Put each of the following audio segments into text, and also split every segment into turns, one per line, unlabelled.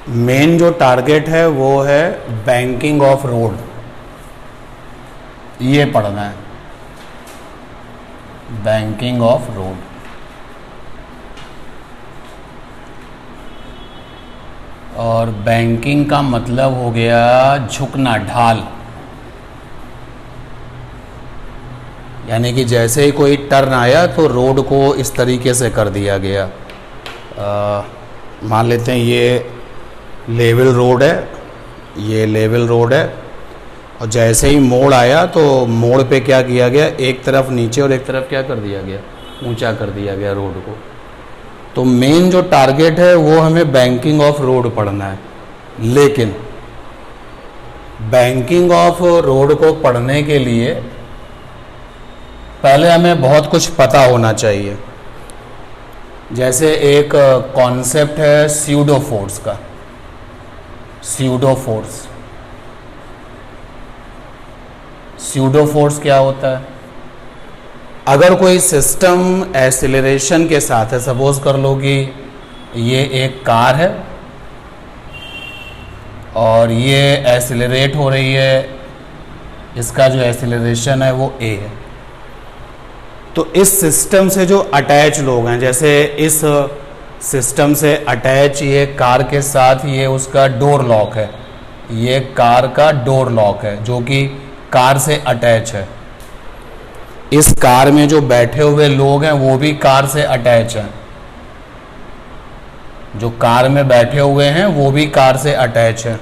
Main जो target है वो है बैंकिंग ऑफ रोड, ये पढ़ना है, बैंकिंग ऑफ रोड। और बैंकिंग का मतलब हो गया झुकना, ढाल, यानी कि जैसे ही कोई टर्न आया तो रोड को इस तरीके से कर दिया गया। मान लेते हैं ये लेवल रोड है, ये लेवल रोड है, और जैसे ही मोड़ आया तो मोड़ पे क्या किया गया, एक तरफ नीचे और एक तरफ क्या कर दिया गया, ऊंचा कर दिया गया रोड को। तो मेन जो टारगेट है वो हमें बैंकिंग ऑफ रोड पढ़ना है। लेकिन बैंकिंग ऑफ रोड को पढ़ने के लिए पहले हमें बहुत कुछ पता होना चाहिए। जैसे एक कॉन्सेप्ट है स्यूडो फोर्स का, स्यूडो फोर्स। स्यूडो फोर्स क्या होता है? अगर कोई सिस्टम एक्सीलरेशन के साथ है, सपोज कर लो कि ये एक कार है और ये एक्सीलरेट हो रही है, इसका जो एक्सीलरेशन है वो a है। तो इस सिस्टम से जो अटैच लोग हैं, जैसे इस सिस्टम से अटैच ये कार के साथ ये उसका डोर लॉक है, ये कार का डोर लॉक है जो कि कार से अटैच है। इस कार में जो बैठे हुए लोग हैं वो भी कार से अटैच हैं, जो कार में बैठे हुए हैं वो भी कार से अटैच है।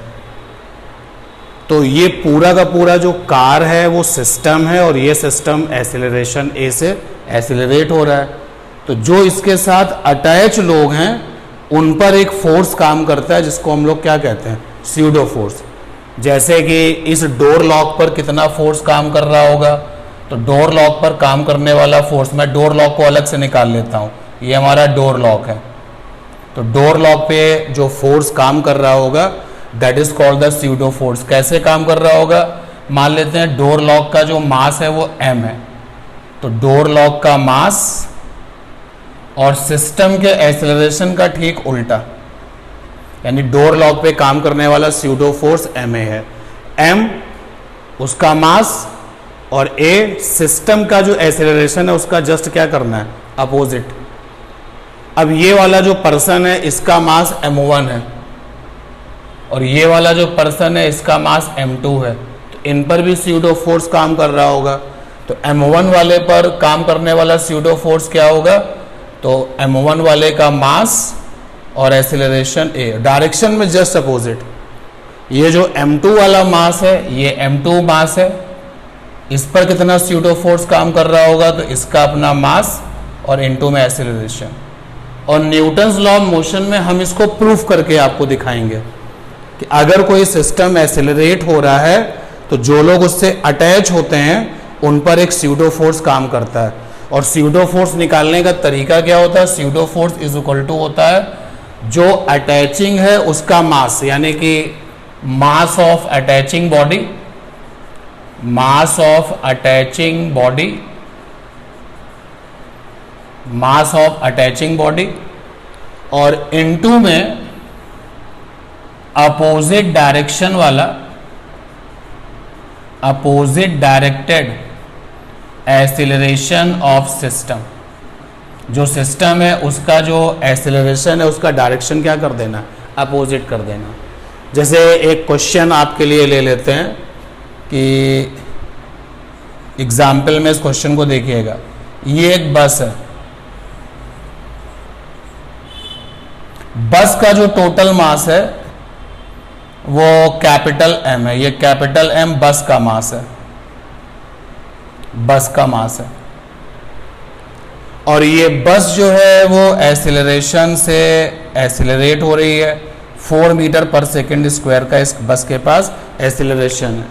तो ये पूरा का पूरा जो कार है वो सिस्टम है और ये सिस्टम एक्सीलरेशन a से एक्सीलरेट हो रहा है। तो जो इसके साथ अटैच लोग हैं उन पर एक फोर्स काम करता है जिसको हम लोग क्या कहते हैं, स्यूडो फोर्स। जैसे कि इस डोर लॉक पर कितना फोर्स काम कर रहा होगा, तो डोर लॉक पर काम करने वाला फोर्स, मैं डोर लॉक को अलग से निकाल लेता हूँ, ये हमारा डोर लॉक है। तो डोर लॉक पे जो फोर्स काम कर रहा होगा that is called the pseudo force. कैसे काम कर रहा होगा? मान लेते हैं डोर लॉक का जो मास है वो m है, तो डोर लॉक का मास और सिस्टम के एक्सेलरेशन का ठीक उल्टा, यानी डोर लॉक पे काम करने वाला स्यूडो फोर्स ma है, m उसका मास और a सिस्टम का जो एक्सेलरेशन है उसका जस्ट क्या करना है, अपोजिट। अब ये वाला जो पर्सन है इसका मास m1 है और ये वाला जो पर्सन है इसका मास m2 है, तो इन पर भी स्यूडो फोर्स काम कर रहा होगा। तो m1 वाले पर काम करने वाला स्यूडो फोर्स क्या होगा, तो m1 वाले का मास और एक्सेलरेशन a, डायरेक्शन में जस्ट अपोजिट। ये जो m2 वाला मास है ये m2 मास है, इस पर कितना स्यूडो फोर्स काम कर रहा होगा, तो इसका अपना मास और इनटू में एक्सेलरेशन। और न्यूटन्स लॉ ऑफ मोशन में हम इसको प्रूफ करके आपको दिखाएंगे कि अगर कोई सिस्टम एक्सेलरेट हो रहा है तो जो लोग उससे अटैच होते हैं उन पर एक स्यूडो फोर्स काम करता है। और स्यूडो फोर्स निकालने का तरीका क्या होता है, pseudo force is equal to होता है जो अटैचिंग है उसका मास, यानी कि mass of attaching body, mass of attaching body, mass of attaching body और इनटू में अपोजिट डायरेक्शन वाला, opposite directed acceleration of system. जो सिस्टम है उसका जो एक्सीलरेशन है उसका डायरेक्शन क्या कर देना, अपोजिट कर देना। जैसे एक क्वेश्चन आपके लिए ले लेते हैं कि एग्जाम्पल में इस क्वेश्चन को देखिएगा। ये एक बस है, बस का जो टोटल मास है वो कैपिटल M है, ये कैपिटल M बस का मास है, बस का मास है। और ये बस जो है वो एक्सीलरेशन से एक्सीलरेट हो रही है, 4 मीटर पर सेकेंड स्क्वायर का इस बस के पास एक्सीलरेशन है।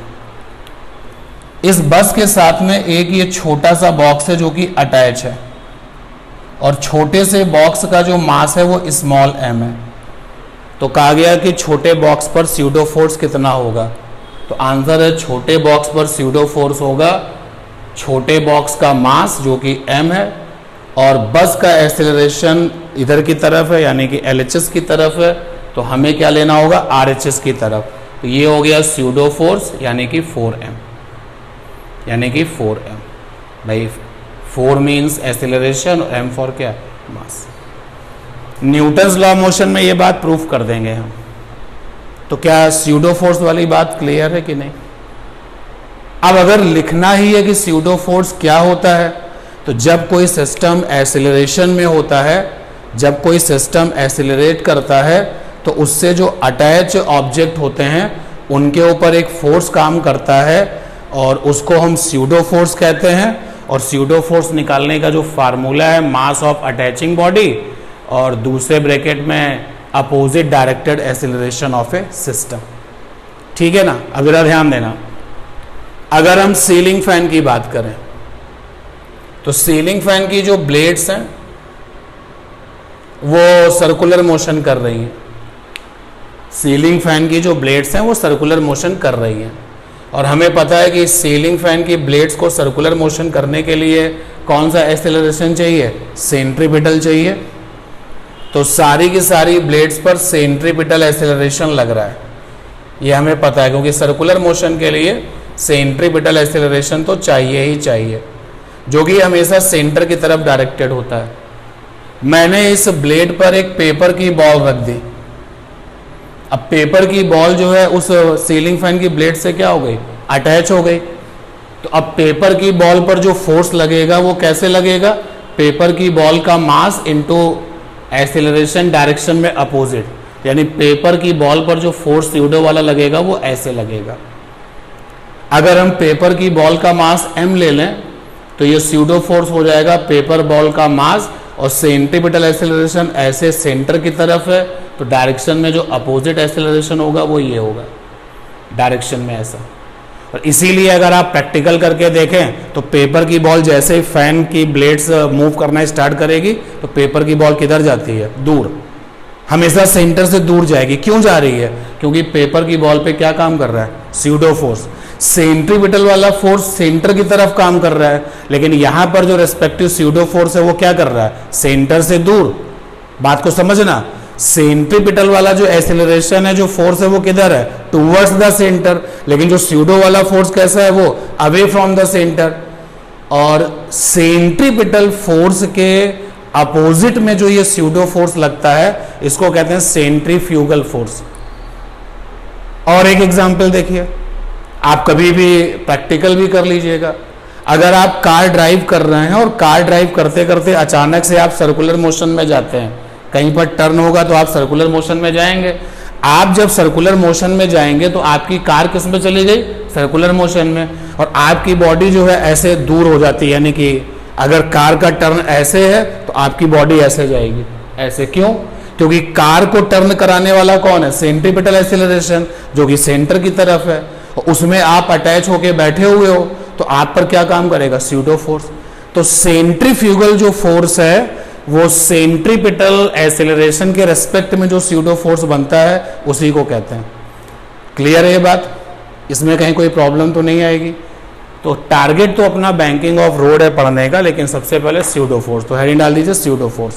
इस बस के साथ में एक ये छोटा सा बॉक्स है जो कि अटैच है, और छोटे से बॉक्स का जो मास है वो स्मॉल m है। तो कहा गया कि छोटे बॉक्स पर स्यूडो फोर्स कितना होगा, तो आंसर है छोटे बॉक्स पर स्यूडो फोर्स होगा छोटे बॉक्स का मास जो कि m है और बस का एक्सेलरेशन इधर की तरफ है यानी कि LHS की तरफ है, तो हमें क्या लेना होगा, RHS की तरफ। तो ये हो गया स्यूडो फोर्स यानी कि 4m, यानी कि 4m। भाई 4 मीन्स एक्सीलरेशन और m फॉर क्या, मास। न्यूटन्स लॉ ऑफ मोशन में ये बात प्रूफ कर देंगे हम। तो क्या स्यूडो फोर्स वाली बात क्लियर है कि नहीं? अब अगर लिखना ही है कि स्यूडो फोर्स क्या होता है, तो जब कोई सिस्टम एक्सीलरेशन में होता है, जब कोई सिस्टम एक्सीलरेट करता है, तो उससे जो अटैच ऑब्जेक्ट होते हैं उनके ऊपर एक फोर्स काम करता है और उसको हम स्यूडो फोर्स कहते हैं। और स्यूडो फोर्स निकालने का जो फार्मूला है, मास ऑफ अटैचिंग बॉडी और दूसरे ब्रैकेट में opposite directed acceleration of A system. ठीक है ना? अब जरा ध्यान देना, अगर हम सीलिंग फैन की बात करें तो सीलिंग फैन की जो ब्लेड्स हैं वो सर्कुलर मोशन कर रही हैं। सीलिंग फैन की जो ब्लेड्स हैं वो सर्कुलर मोशन कर रही हैं, और हमें पता है कि सीलिंग फैन की ब्लेड्स को सर्कुलर मोशन करने के लिए कौन सा एक्सेलरेशन चाहिए, सेंट्रीपिटल चाहिए। तो सारी की सारी ब्लेड्स पर सेंट्रीपिटल एक्सेलरेशन लग रहा है, ये हमें पता है, क्योंकि सर्कुलर मोशन के लिए सेंट्रीपिटल एक्सेलरेशन तो चाहिए ही चाहिए, जो कि हमेशा सेंटर की तरफ डायरेक्टेड होता है। मैंने इस ब्लेड पर एक पेपर की बॉल रख दी। अब पेपर की बॉल जो है उस सीलिंग फैन की ब्लेड से क्या हो गई, अटैच हो गई। तो अब पेपर की बॉल पर जो फोर्स लगेगा वो कैसे लगेगा, पेपर की बॉल का मास इनटू एक्सीलरेशन डायरेक्शन में अपोजिट, यानी पेपर की बॉल पर जो फोर्स स्यूडो वाला लगेगा वो ऐसे लगेगा। अगर हम पेपर की बॉल का मास m ले लें तो ये स्यूडो फोर्स हो जाएगा पेपर बॉल का मास, और सेंट्रीपिटल एक्सेलरेशन ऐसे सेंटर की तरफ है, तो डायरेक्शन में जो अपोजिट एक्सेलरेशन होगा वो ये होगा, डायरेक्शन में ऐसा। और इसीलिए अगर आप प्रैक्टिकल करके देखें तो पेपर की बॉल जैसे ही फैन की ब्लेड्स मूव करना स्टार्ट करेगी तो पेपर की बॉल किधर जाती है, दूर, हमेशा सेंटर से दूर जाएगी। क्यों जा रही है, क्योंकि पेपर की बॉल पे क्या काम कर रहा है, स्यूडो फोर्स। सेंट्रीपिटल वाला फोर्स सेंटर की तरफ काम कर रहा है, लेकिन यहां पर जो रेस्पेक्टिव स्यूडो फोर्स है वो क्या कर रहा है, सेंटर से दूर। बात को समझना, सेंट्रीपिटल वाला जो एक्सेलरेशन है, जो फोर्स है वो किधर है, टुवर्ड्स द सेंटर, लेकिन जो स्यूडो वाला फोर्स कैसा है, वो अवे फ्रॉम द सेंटर। और सेंट्रीपिटल फोर्स के अपोजिट में जो ये स्यूडो फोर्स लगता है इसको कहते हैं सेंट्रीफ्यूगल फोर्स। और एक एग्जांपल देखिए, आप कभी भी प्रैक्टिकल भी कर लीजिएगा। अगर आप कार ड्राइव कर रहे हैं और कार ड्राइव करते करते अचानक से आप सर्कुलर मोशन में जाते हैं, कहीं पर टर्न होगा तो आप सर्कुलर मोशन में जाएंगे। आप जब सर्कुलर मोशन में जाएंगे तो आपकी कार किस में चली गई, सर्कुलर मोशन में, और आपकी बॉडी जो है ऐसे दूर हो जाती है। यानी कि अगर कार का टर्न ऐसे है तो आपकी बॉडी ऐसे जाएगी, ऐसे। क्यों, क्योंकि कार को टर्न कराने वाला कौन है, सेंट्रीपिटल एक्सेलरेशन, जो कि सेंटर की तरफ है, और उसमें आप अटैच होके बैठे हुए हो, तो आप पर क्या काम करेगा, स्यूडो फोर्स। तो सेंट्रीफ्यूगल जो फोर्स है वो सेंट्रीपिटल एक्सेलरेशन के रेस्पेक्ट में जो स्यूडो फोर्स बनता है उसी को कहते हैं। क्लियर है ये बात, इसमें कहीं कोई प्रॉब्लम तो नहीं आएगी। तो टारगेट तो अपना बैंकिंग ऑफ रोड है पढ़ने का, लेकिन सबसे पहले स्यूडो फोर्स, तो हेडिंग डाल दीजिए स्यूडो फोर्स।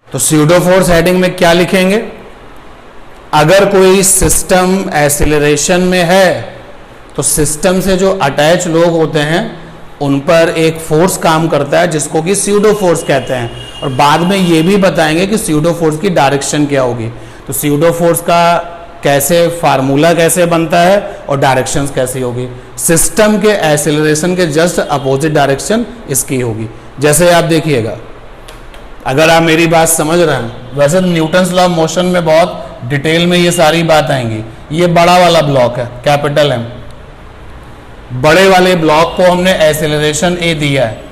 तो स्यूडो फोर्स हेडिंग में क्या लिखेंगे, अगर कोई सिस्टम एक्सेलरेशन में है तो सिस्टम से जो अटैच लोग होते हैं उन पर एक फोर्स काम करता है जिसको कि स्यूडो फोर्स कहते हैं, और बाद में ये भी बताएंगे कि स्यूडो फोर्स की डायरेक्शन क्या होगी। तो स्यूडो फोर्स का कैसे फार्मूला कैसे बनता है और डायरेक्शंस कैसी होगी, सिस्टम के एक्सेलरेशन के जस्ट अपोजिट डायरेक्शन इसकी होगी। जैसे आप देखिएगा, अगर आप मेरी बात समझ रहे हैं, वैसे न्यूटन्स लॉ ऑफ मोशन में बहुत डिटेल में ये सारी बात आएंगी। ये बड़ा वाला ब्लॉक है, कैपिटल एम, बड़े वाले ब्लॉक को हमने एक्सेलरेशन ए दिया है,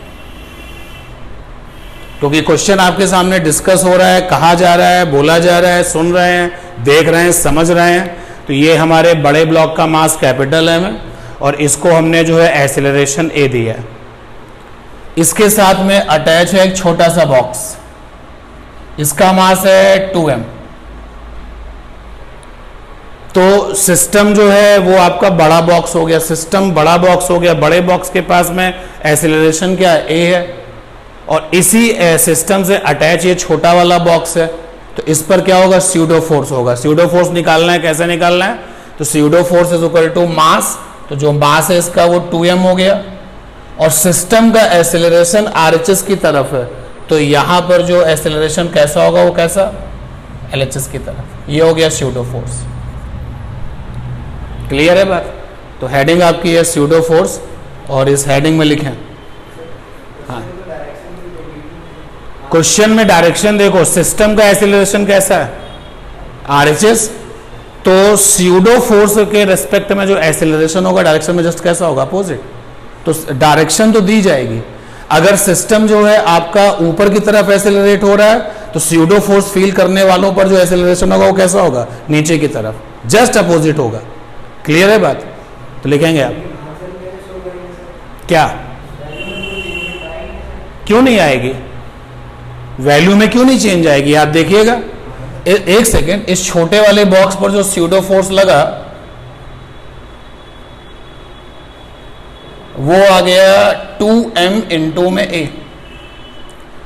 क्योंकि क्वेश्चन आपके सामने डिस्कस हो रहा है, कहा जा रहा है, बोला जा रहा है, सुन रहे हैं, देख रहे हैं, समझ रहे हैं। तो ये हमारे बड़े ब्लॉक का मास कैपिटल एम है, और इसको हमने जो है एक्सेलरेशन ए दिया है। इसके साथ में अटैच है एक छोटा सा बॉक्स, इसका मास है 2m। तो सिस्टम जो है वो आपका बड़ा बॉक्स हो गया, सिस्टम बड़ा बॉक्स हो गया। बड़े बॉक्स के पास में एक्सेलरेशन क्या है, ए है। और इसी सिस्टम से अटैच ये छोटा वाला बॉक्स है, तो इस पर क्या होगा, स्यूडो फोर्स होगा। स्यूडो फोर्स निकालना है, कैसे निकालना है, तो pseudo force is equal to mass, तो जो मास है इसका वो 2m हो गया, और सिस्टम का एक्सेलरेशन RHS की तरफ है, तो यहां पर जो एक्सेलरेशन कैसा होगा, वो कैसा, LHS की तरफ। ये हो गया स्यूडो फोर्स। क्लियर है बात? तो हेडिंग आपकी है स्यूडो फोर्स, और इस हेडिंग में लिखें, हाँ क्वेश्चन में डायरेक्शन देखो, सिस्टम का एक्सेलरेशन कैसा है, RHS, तो स्यूडो फोर्स के रेस्पेक्ट में जो एक्सेलरेशन होगा डायरेक्शन में जस्ट कैसा होगा, अपोजिट। तो डायरेक्शन तो दी जाएगी। अगर सिस्टम जो है आपका ऊपर की तरफ एक्सेलरेट हो रहा है, तो स्यूडो फोर्स फील करने वालों पर जो एक्सेलरेशन होगा वो कैसा होगा, नीचे की तरफ, जस्ट अपोजिट होगा। क्लियर है बात? तो लिखेंगे आप क्या, क्यों नहीं आएगी, वैल्यू में क्यों नहीं चेंज आएगी, आप देखिएगा। एक सेकेंड, इस छोटे वाले बॉक्स पर जो स्यूडो फोर्स लगा वो आ गया 2m इंटू में a,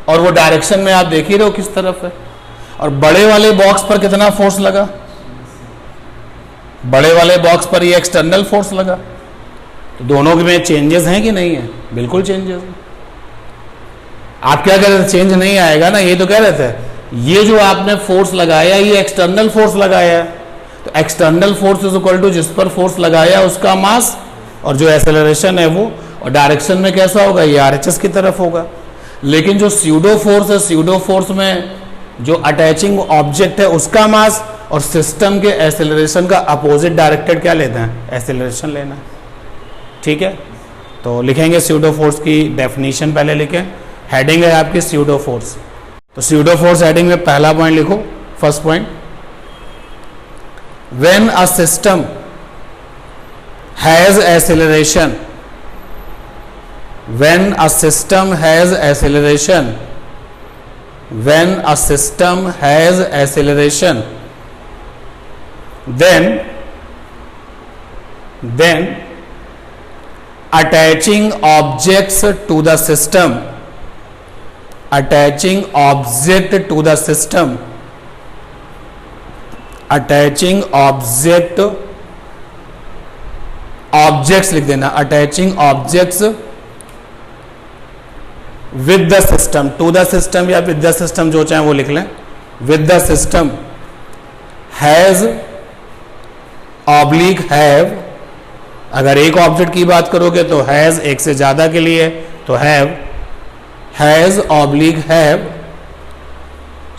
और वो डायरेक्शन में आप देख ही रहे हो किस तरफ है। और बड़े वाले बॉक्स पर कितना फोर्स लगा, बड़े वाले बॉक्स पर ये एक्सटर्नल फोर्स लगा। तो दोनों में चेंजेस हैं कि नहीं है, बिल्कुल चेंजेस है। आप क्या कह रहे थे, चेंज नहीं आएगा ना, ये तो कह रहे थे, ये जो आपने फोर्स लगाया ये एक्सटर्नल फोर्स लगाया है, तो external force is equal to जिस पर फोर्स लगाया उसका मास, और जो एक्सेलरेशन है वो, और डायरेक्शन में कैसा होगा, ये RHS की तरफ होगा। लेकिन जो स्यूडो फोर्स है, स्यूडो फोर्स में जो अटैचिंग ऑब्जेक्ट है उसका मास और सिस्टम के एक्सेलरेशन का अपोजिट डायरेक्टेड क्या लेते हैं, एक्सेलरेशन लेना है। ठीक है, तो लिखेंगे स्यूडो फोर्स की डेफिनेशन पहले लिखें। हेडिंग है आपकी स्यूडो फोर्स, तो स्यूडो फोर्स हेडिंग में पहला पॉइंट लिखो, first point, when a system has acceleration, when a system has acceleration, when a system has acceleration, then attaching objects to the system, attaching object to the system, attaching objects लिख देना, attaching objects with the system, to the system या with the system जो चाहे वो लिख लें, with the system has oblique have, अगर एक ऑब्जेक्ट की बात करोगे तो हैज एक से ज्यादा के लिए तो have, has oblique have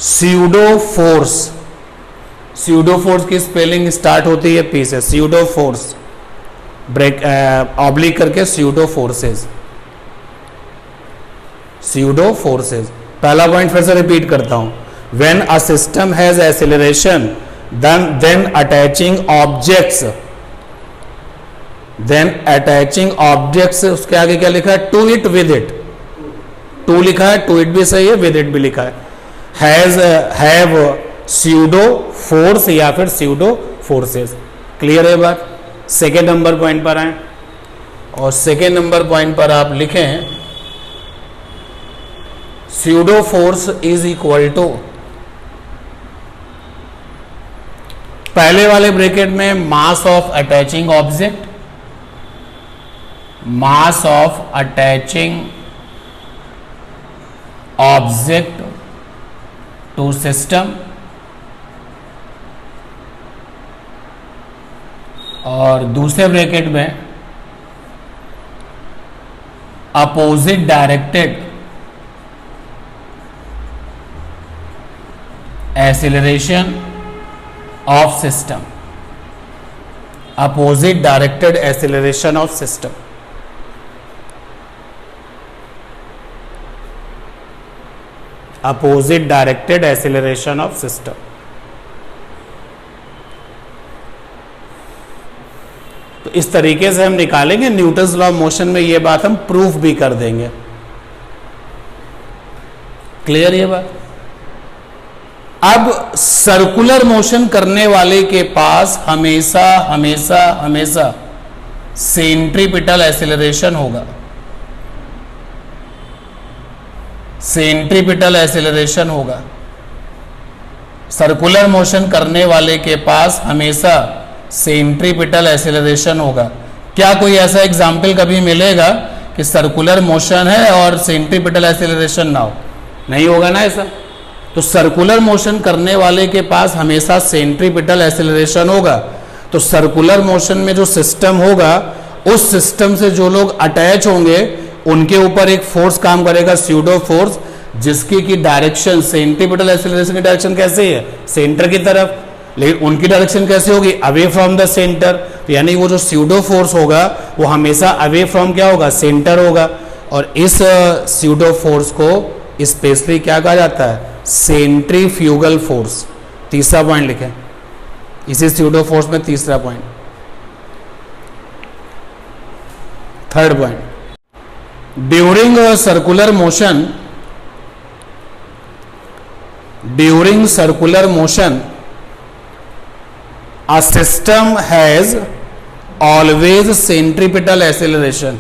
pseudo force, pseudo force की स्पेलिंग स्टार्ट होती है पी से, स्यूडो फोर्स ब्रेक ऑब्लिक करके स्यूडो फोर्सेस, स्यूडो फोर्सेस। पहला पॉइंट फिर से रिपीट करता हूं, when a system has acceleration then attaching objects, then attaching objects, उसके आगे क्या लिखा है, to it with it, to लिखा है, to it भी सही है, with it भी लिखा है, has have pseudo force या फिर pseudo forces। क्लियर है बात? सेकेंड नंबर पॉइंट पर आए, और सेकेंड नंबर पॉइंट पर आप लिखें pseudo force is equal to, पहले वाले ब्रैकेट में mass of attaching object, mass of attaching object to system, और दूसरे ब्रैकेट में opposite directed acceleration of system, opposite directed acceleration of system, opposite directed acceleration of system। तो इस तरीके से हम निकालेंगे, न्यूटन्स लॉ ऑफ मोशन में ये बात हम प्रूफ भी कर देंगे। क्लियर ये बात? अब सर्कुलर मोशन करने वाले के पास हमेशा हमेशा हमेशा सेंट्रीपिटल एक्सेलरेशन होगा। सेंट्रीपिटल एसिलरेशन होगा। सर्कुलर मोशन करने वाले के पास हमेशा सेंट्रीपिटल एसिलरेशन होगा। क्या कोई ऐसा एग्जाम्पल कभी मिलेगा कि सर्कुलर मोशन है और सेंट्रीपिटल एसिलरेशन ना हो? नहीं होगा ना ऐसा। तो सर्कुलर मोशन करने वाले के पास हमेशा सेंट्रीपिटल एसिलरेशन होगा। तो सर्कुलर मोशन में जो सिस्टम होगा, उस सिस्टम से जो लोग अटैच होंगे उनके ऊपर एक फोर्स काम करेगा, स्यूडो फोर्स, जिसकी की डायरेक्शन सेंट्रीपिटल एसिलरेशन की डायरेक्शन कैसे है? सेंटर की तरफ। लेकिन उनकी डायरेक्शन कैसे होगी? Away from the centre. तो यानी वो जो स्यूडो फोर्स होगा वो हमेशा अवे फ्रॉम क्या होगा? सेंटर होगा। और इस स्यूडो फोर्स को स्पेशली क्या कहा जाता है? Centrifugal force. तीसरा पॉइंट लिखें, इसी स्यूडो फोर्स में तीसरा point, third point. During circular motion a system has always centripetal acceleration.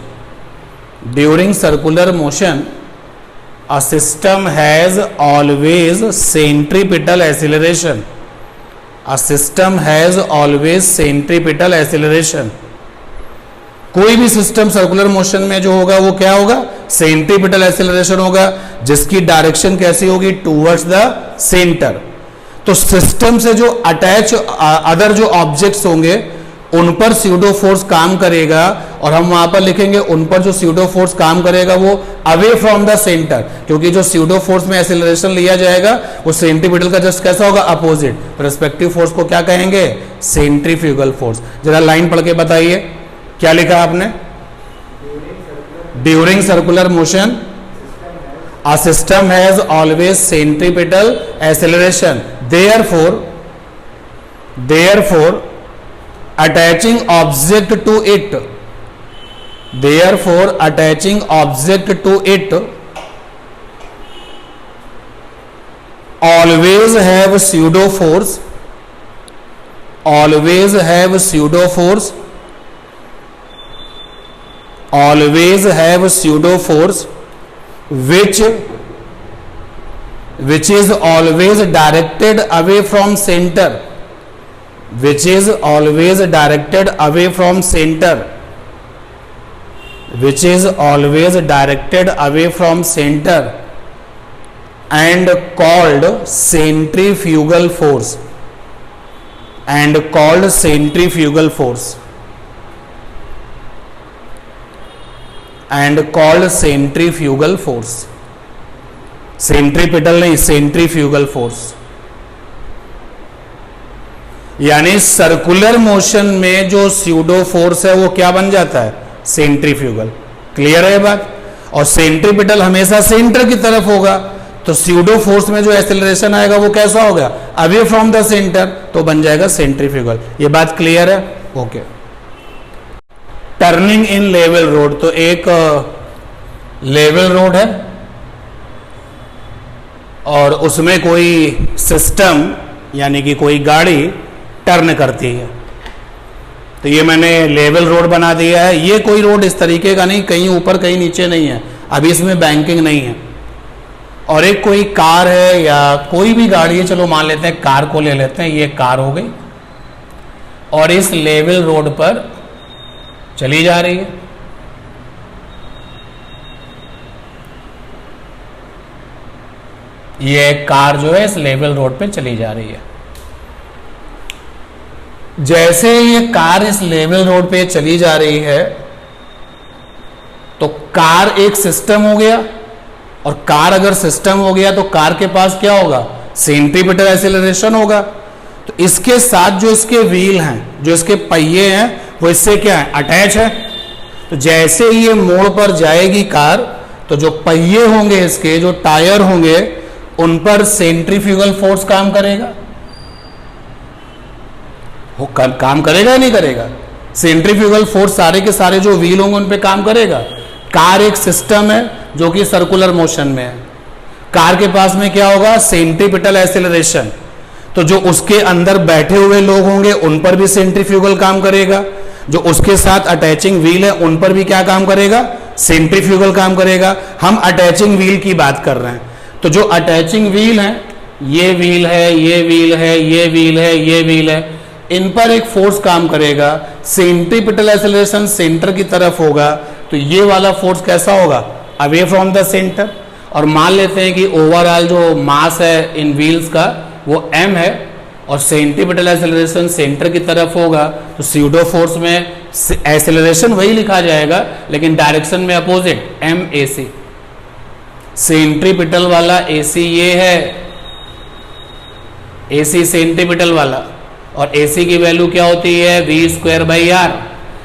During circular motion a system has always centripetal acceleration. A system has always centripetal acceleration. कोई भी system circular motion में जो होगा वो क्या होगा? सेंट्रीपिटल एक्सेलरेशन होगा, जिसकी डायरेक्शन कैसी होगी? Towards the centre. तो सिस्टम से जो अटैच अदर जो ऑब्जेक्ट्स होंगे उन पर स्यूडो फोर्स काम करेगा, और हम वहां पर लिखेंगे उन पर जो स्यूडो फोर्स काम करेगा वो अवे फ्रॉम द सेंटर, क्योंकि जो स्यूडो फोर्स में एक्सेलरेशन लिया जाएगा वो सेंट्रीपिटल का जस्ट कैसा होगा? अपोजिट। रिस्पेक्टिव फोर्स को क्या कहेंगे? Centrifugal force. जरा लाइन पढ़ के बताइए, क्या लिखा आपने? During circular motion a system has always centripetal acceleration. Therefore attaching object to it always have pseudo force which is always directed away from center, and called centrifugal force, centripetal नहीं, centrifugal force. यानी circular motion में जो pseudo force है वो क्या बन जाता है? सेंट्रीफ्यूगल। क्लियर है बात? और सेंट्रीपिटल हमेशा सेंटर की तरफ होगा, तो स्यूडो फोर्स में जो एक्सेलरेशन आएगा वो कैसा होगा? अवे फ्रॉम द सेंटर, तो बन जाएगा सेंट्रीफ्यूगल। ये बात क्लियर है? Okay. Turning in level road, तो एक लेवल रोड है और उसमें कोई सिस्टम यानी कि कोई गाड़ी टर्न करती है, तो ये मैंने लेवल रोड बना दिया है। ये कोई रोड इस तरीके का नहीं, कहीं ऊपर कहीं नीचे नहीं है, अभी इसमें बैंकिंग नहीं है। और एक कोई कार है या कोई भी गाड़ी है, चलो मान लेते हैं कार को ले लेते हैं, ये कार हो गई और इस लेवल रोड पर चली जा रही है। ये कार जो है इस लेवल रोड पे चली जा रही है। जैसे ये कार इस लेवल रोड पे चली जा रही है तो कार एक सिस्टम हो गया, और कार अगर सिस्टम हो गया तो कार के पास क्या होगा? सेंट्रीपिटल एक्सेलरेशन होगा। तो इसके साथ जो इसके व्हील हैं, जो इसके पहिए हैं, वो इससे क्या है? अटैच है। तो जैसे ही ये मोड़ पर जाएगी कार, तो जो पहिए होंगे इसके, जो टायर होंगे, उन पर सेंट्रीफ्यूगल फोर्स काम करेगा। वो काम करेगा या नहीं करेगा? सेंट्रीफ्यूगल फोर्स सारे के सारे जो व्हील होंगे उन पे काम करेगा। कार एक सिस्टम है जो कि सर्कुलर मोशन में है। कार के पास में क्या होगा? Centripetal acceleration. तो जो उसके अंदर बैठे हुए लोग होंगे उन पर भी सेंट्रीफ्यूगल काम करेगा, जो उसके साथ अटैचिंग व्हील है उन पर भी क्या काम करेगा? सेंट्रीफ्यूगल काम करेगा। हम अटैचिंग व्हील की बात कर रहे हैं, तो जो अटैचिंग व्हील है, ये व्हील है, ये व्हील है, ये व्हील है, ये व्हील है, इन पर एक फोर्स काम करेगा। सेंट्रीपिटल एक्सेलरेशन सेंटर की तरफ होगा, तो ये वाला फोर्स कैसा होगा? Away from the centre. और मान लेते हैं कि ओवरऑल जो मास है इन व्हील्स का वो m है और सेंट्रीपिटल एक्सेलरेशन सेंटर की तरफ होगा, तो स्यूडो फोर्स में एक्सेलरेशन वही लिखा जाएगा लेकिन डायरेक्शन में अपोजिट, m ac। सेंट्रीपिटल वाला ac ये है, ac सेंट्रीपिटल वाला, और ac की वैल्यू क्या होती है? v²/r।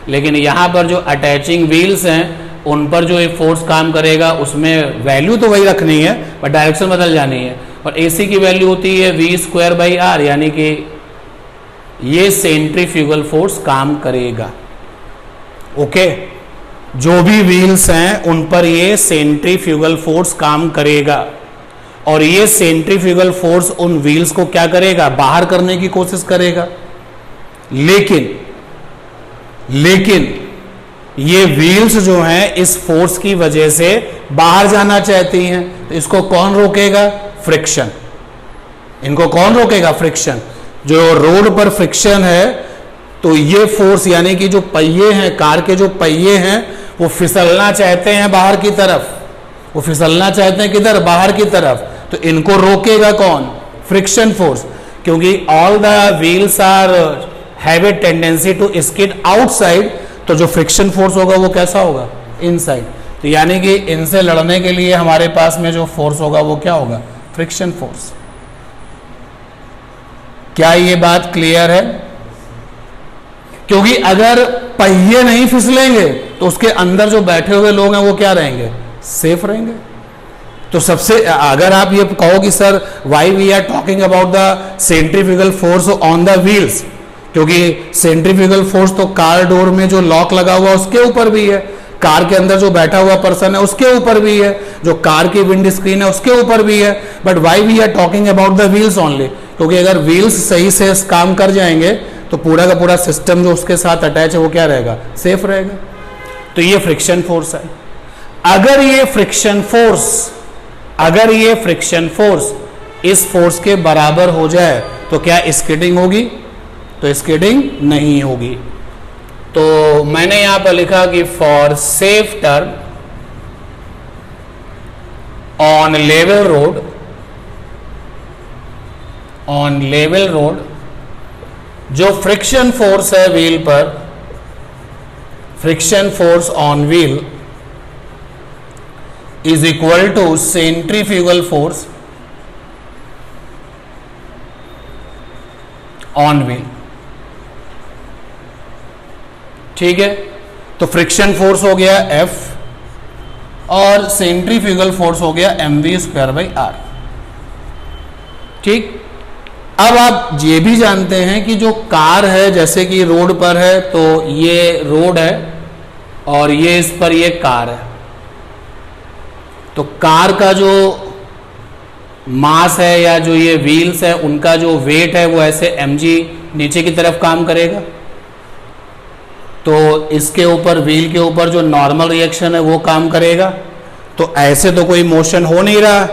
लेकिन यहां पर जो अटैचिंग व्हील्स हैं उन पर जो एक फोर्स काम करेगा उसमें वैल्यू तो वही रखनी है पर डायरेक्शन बदल जानी है, और AC की वैल्यू होती है v²/r, यानी कि ये सेंट्रीफ्यूगल फोर्स काम करेगा। ओके, जो भी व्हील्स हैं उन पर ये सेंट्रीफ्यूगल फोर्स काम करेगा, और ये सेंट्रीफ्यूगल फोर्स उन व्हील्स को क्या करेगा? बाहर करने की कोशिश करेगा। लेकिन ये व्हील्स जो हैं इस फोर्स की वजह से बाहर जाना चाहती हैं, तो इसको कौन रोकेगा? फ्रिक्शन। इनको कौन रोकेगा? फ्रिक्शन। जो रोड पर फ्रिक्शन है, तो ये फोर्स यानी कि जो पहिए हैं, कार के जो पहिए हैं, वो फिसलना चाहते हैं बाहर की तरफ। वो फिसलना चाहते हैं किधर? बाहर की तरफ। तो इनको रोकेगा कौन? फ्रिक्शन फोर्स, क्योंकि all the wheels are have a tendency to skid outside, तो जो फ्रिक्शन फोर्स होगा वो कैसा होगा? इनसाइड। तो यानी कि इनसे लड़ने के लिए हमारे पास में जो फोर्स होगा वो क्या होगा? Friction force. क्या ये बात क्लियर है? क्योंकि अगर पहिए नहीं फिसलेंगे तो उसके अंदर जो बैठे हुए लोग हैं वो क्या रहेंगे? सेफ रहेंगे। तो सबसे, अगर आप ये कहो कि sir why we are talking about the centrifugal force on the wheels, क्योंकि सेंट्रीफ्यूगल फोर्स तो कार डोर में जो लॉक लगा हुआ उसके ऊपर भी है, कार के अंदर जो बैठा हुआ पर्सन है उसके ऊपर भी है, जो कार की विंड स्क्रीन है उसके ऊपर भी है। But why we are talking about the wheels only, क्योंकि अगर व्हील्स सही से काम कर जाएंगे तो पूरा का पूरा सिस्टम जो उसके साथ अटैच है वो क्या रहेगा? सेफ रहेगा। तो ये फ्रिक्शन फोर्स है। अगर ये फ्रिक्शन फोर्स इस फोर्स के बराबर हो जाए तो क्या स्किडिंग होगी? तो स्किडिंग नहीं होगी। तो मैंने यहां पर लिखा कि for safe turn on level road, जो फ्रिक्शन फोर्स है व्हील पर, friction force on wheel is equal to centrifugal force on wheel. ठीक है, तो फ्रिक्शन फोर्स हो गया F और सेंट्रीफ्यूगल फोर्स हो गया mv²/r। ठीक, अब आप ये भी जानते हैं कि जो कार है, जैसे कि रोड पर है, तो ये रोड है और ये इस पर ये कार है, तो कार का जो मास है या जो ये व्हील्स है उनका जो वेट है वो ऐसे mg नीचे की तरफ काम करेगा, तो इसके ऊपर व्हील के ऊपर जो नॉर्मल रिएक्शन है वो काम करेगा। तो ऐसे तो कोई मोशन हो नहीं रहा,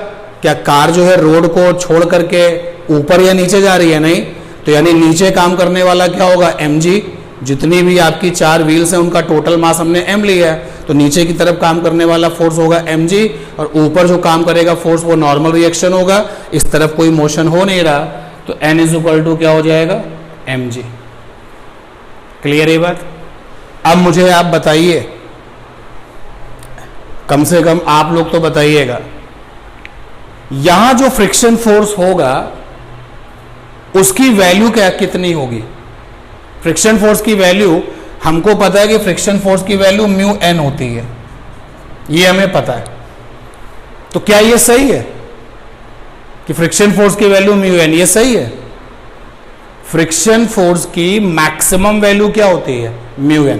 क्या कार जो है रोड को छोड़ करके ऊपर या नीचे जा रही है? नहीं। तो यानी नीचे काम करने वाला क्या होगा? mg। जितनी भी आपकी 4 व्हील्स हैं उनका टोटल मास हमने m लिया है, तो नीचे की तरफ काम करने वाला फोर्स होगा mg, और ऊपर जो काम करेगा फोर्स वो नॉर्मल रिएक्शन होगा। इस तरफ कोई मोशन हो नहीं रहा, तो n = क्या हो जाएगा? mg। क्लियर है बात? अब मुझे आप बताइए, कम से कम आप लोग तो बताइएगा, यहां जो फ्रिक्शन फोर्स होगा उसकी वैल्यू क्या कितनी होगी? फ्रिक्शन फोर्स की वैल्यू हमको पता है कि फ्रिक्शन फोर्स की वैल्यू μn होती है, ये हमें पता है। तो क्या ये सही है कि फ्रिक्शन फोर्स की वैल्यू μn? ये सही है। फ्रिक्शन फोर्स की मैक्सिमम वैल्यू क्या होती है? μn।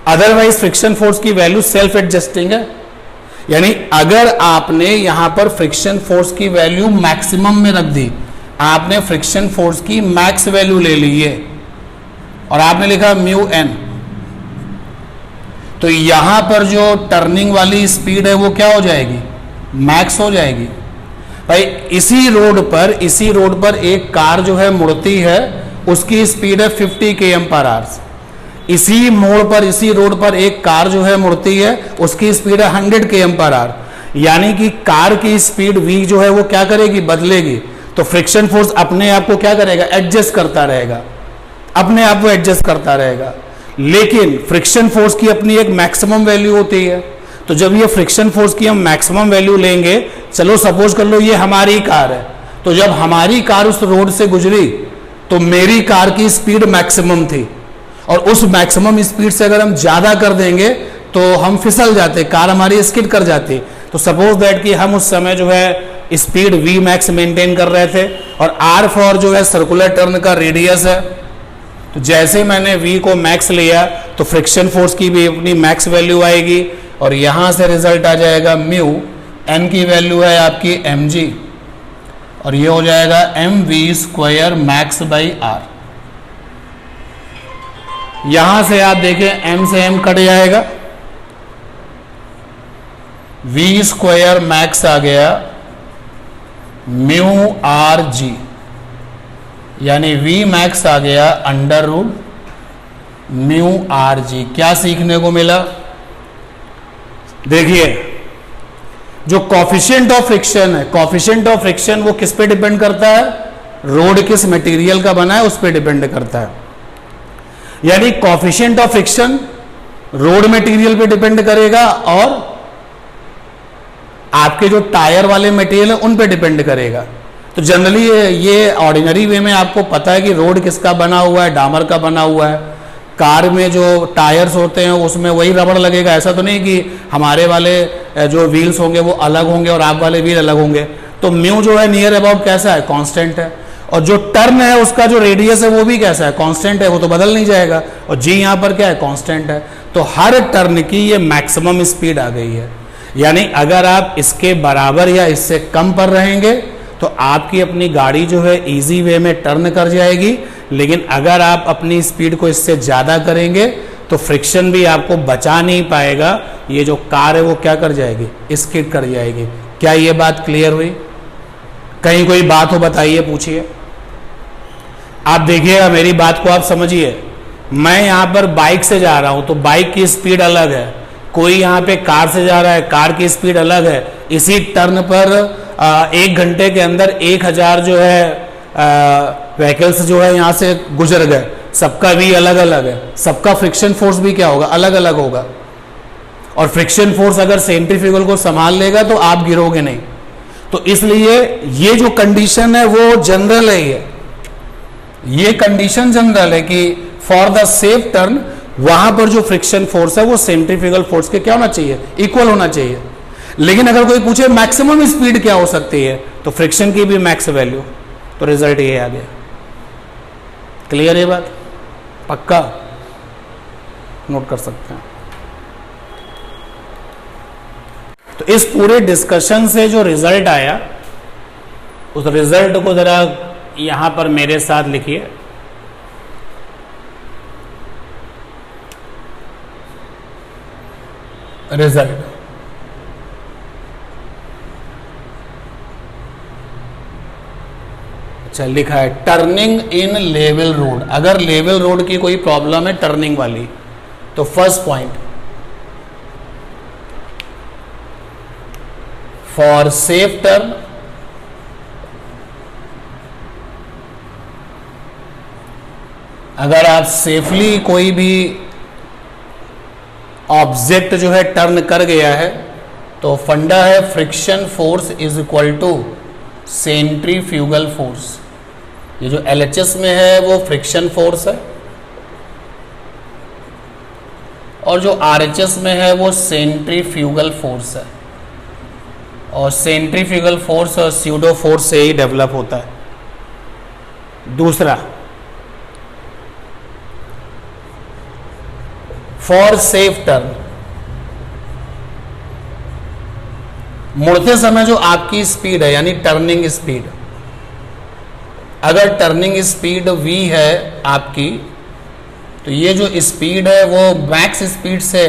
अदरवाइज फ्रिक्शन फोर्स की वैल्यू सेल्फ एडजस्टिंग है, यानी अगर आपने यहां पर फ्रिक्शन फोर्स की वैल्यू मैक्सिमम में रख दी, आपने फ्रिक्शन फोर्स की मैक्स वैल्यू ले ली है और आपने लिखा μn, तो यहां पर जो टर्निंग वाली स्पीड है वो क्या हो जाएगी, मैक्स हो जाएगी। भाई इसी रोड पर एक कार जो है मुड़ती है, उसकी स्पीड है 50 km/h। इसी मोड़ पर, इसी रोड पर एक कार जो है मुड़ती है, उसकी स्पीड है 100 km/h। यानी कि कार की स्पीड v जो है वो क्या करेगी, बदलेगी। तो फ्रिक्शन फोर्स अपने आप को क्या करेगा, एडजस्ट करता रहेगा, अपने आप को एडजस्ट करता रहेगा। लेकिन फ्रिक्शन फोर्स की अपनी एक मैक्सिमम वैल्यू होती है। तो जब ये फ्रिक्शन फोर्स की हम मैक्सिमम वैल्यू लेंगे, चलो सपोज कर लो ये हमारी कार है, तो जब हमारी कार उस रोड से गुजरी तो मेरी कार की स्पीड मैक्सिमम थी, और उस मैक्सिमम स्पीड से अगर हम ज्यादा कर देंगे तो हम फिसल जाते, कार हमारी स्किड कर जाती। तो सपोज दैट कि हम उस समय जो है स्पीड v मैक्स मेंटेन कर रहे थे, और r फॉर जो है सर्कुलर टर्न का रेडियस है। तो जैसे मैंने v को मैक्स लिया तो फ्रिक्शन फोर्स की भी अपनी मैक्स वैल्यू आएगी, और यहां से रिजल्ट आ जाएगा म्यू, n की वैल्यू है आपकी mg, और ये हो जाएगा mv² मैक्स बाई r। यहां से आप देखें m से m कट जाएगा, v² मैक्स आ गया म्यू आर जी, यानी v मैक्स आ गया under root mu R G. क्या सीखने को मिला, देखिए जो कॉफिशिएंट ऑफ फ्रिक्शन है, कॉफिशिएंट ऑफ फ्रिक्शन वो किस पे डिपेंड करता है, रोड किस मटेरियल का बना है उस पे डिपेंड करता है। यानी coefficient of friction road material पे डिपेंड करेगा, और आपके जो टायर वाले मटेरियल है उन पे डिपेंड करेगा। तो जनरली ये ऑर्डिनरी वे में आपको पता है कि रोड किसका बना हुआ है, डामर का बना हुआ है। कार में जो टायर्स होते हैं उसमें वही रबड़ लगेगा, ऐसा तो नहीं कि हमारे वाले जो व्हील्स होंगे वो अलग होंगे और आप वाले व्हील अलग होंगे। तो म्यू जो है नियर अबाउट कैसा है, कांस्टेंट है, और जो टर्न है उसका जो रेडियस है वो भी कैसा है, कांस्टेंट है, वो तो बदल नहीं जाएगा, और जी यहाँ पर क्या है, कांस्टेंट है। तो हर टर्न की ये मैक्सिमम स्पीड आ गई है। यानी अगर आप इसके बराबर या इससे कम पर रहेंगे तो आपकी अपनी गाड़ी जो है इजी वे में टर्न कर जाएगी, लेकिन अगर आप अपनी स्पीड को इससे ज़्यादा करेंगे तो फ्रिक्शन भी आपको बचा नहीं पाएगा, ये जो कार है वो क्या कर जाएगी, स्किड कर जाएगी। क्या ये बात क्लियर हुई, कहीं कोई बात हो बताइए, पूछिए। आप देखिएगा मेरी बात को आप समझिए। मैं यहाँ पर बाइक से जा रहा हूँ तो बाइक की स्पीड अलग है, कोई यहाँ पे कार से जा रहा है, कार की स्पीड अलग है। इसी टर्न पर 1 घंटे के अंदर 1000 जो है व्हीकल्स जो है यहाँ से गुजर गए, सबका भी अलग अलग है, सबका फ्रिक्शन फोर्स भी क्या होगा, अलग अलग होगा। और फ्रिक्शन फोर्स अगर सेंट्रीफ्यूगल को संभाल लेगा तो आप गिरोगे नहीं। तो इसलिए ये जो कंडीशन है वो जनरल है, ये कंडीशन जनरल है कि फॉर द सेफ टर्न वहां पर जो फ्रिक्शन फोर्स है वो सेंट्रीफ्यूगल फोर्स के क्या होना चाहिए, इक्वल होना चाहिए। लेकिन अगर कोई पूछे मैक्सिमम स्पीड क्या हो सकती है तो फ्रिक्शन की भी मैक्स वैल्यू, तो रिजल्ट ये आ गया। क्लियर है बात, पक्का नोट कर सकते हैं। तो इस पूरे डिस्कशन से जो रिजल्ट आया उस रिजल्ट को जरा यहां पर मेरे साथ लिखिए। रिजल्ट अच्छा लिखा है, टर्निंग इन लेवल रोड। अगर लेवल रोड की कोई प्रॉब्लम है टर्निंग वाली तो first point, for safe turn अगर आप सेफली कोई भी ऑब्जेक्ट जो है टर्न कर गया है तो फंडा है friction force is equal to centrifugal force. ये जो LHS में है वो फ्रिक्शन फोर्स है और जो RHS में है वो सेंट्रीफ्यूगल फोर्स है, और सेंट्रीफ्यूगल फोर्स और स्यूडो फोर्स से ही डेवलप होता है। दूसरा, फॉर सेफ टर्न मुड़ते समय जो आपकी स्पीड है यानी टर्निंग स्पीड, अगर टर्निंग स्पीड v है आपकी तो ये जो स्पीड है वो मैक्स स्पीड से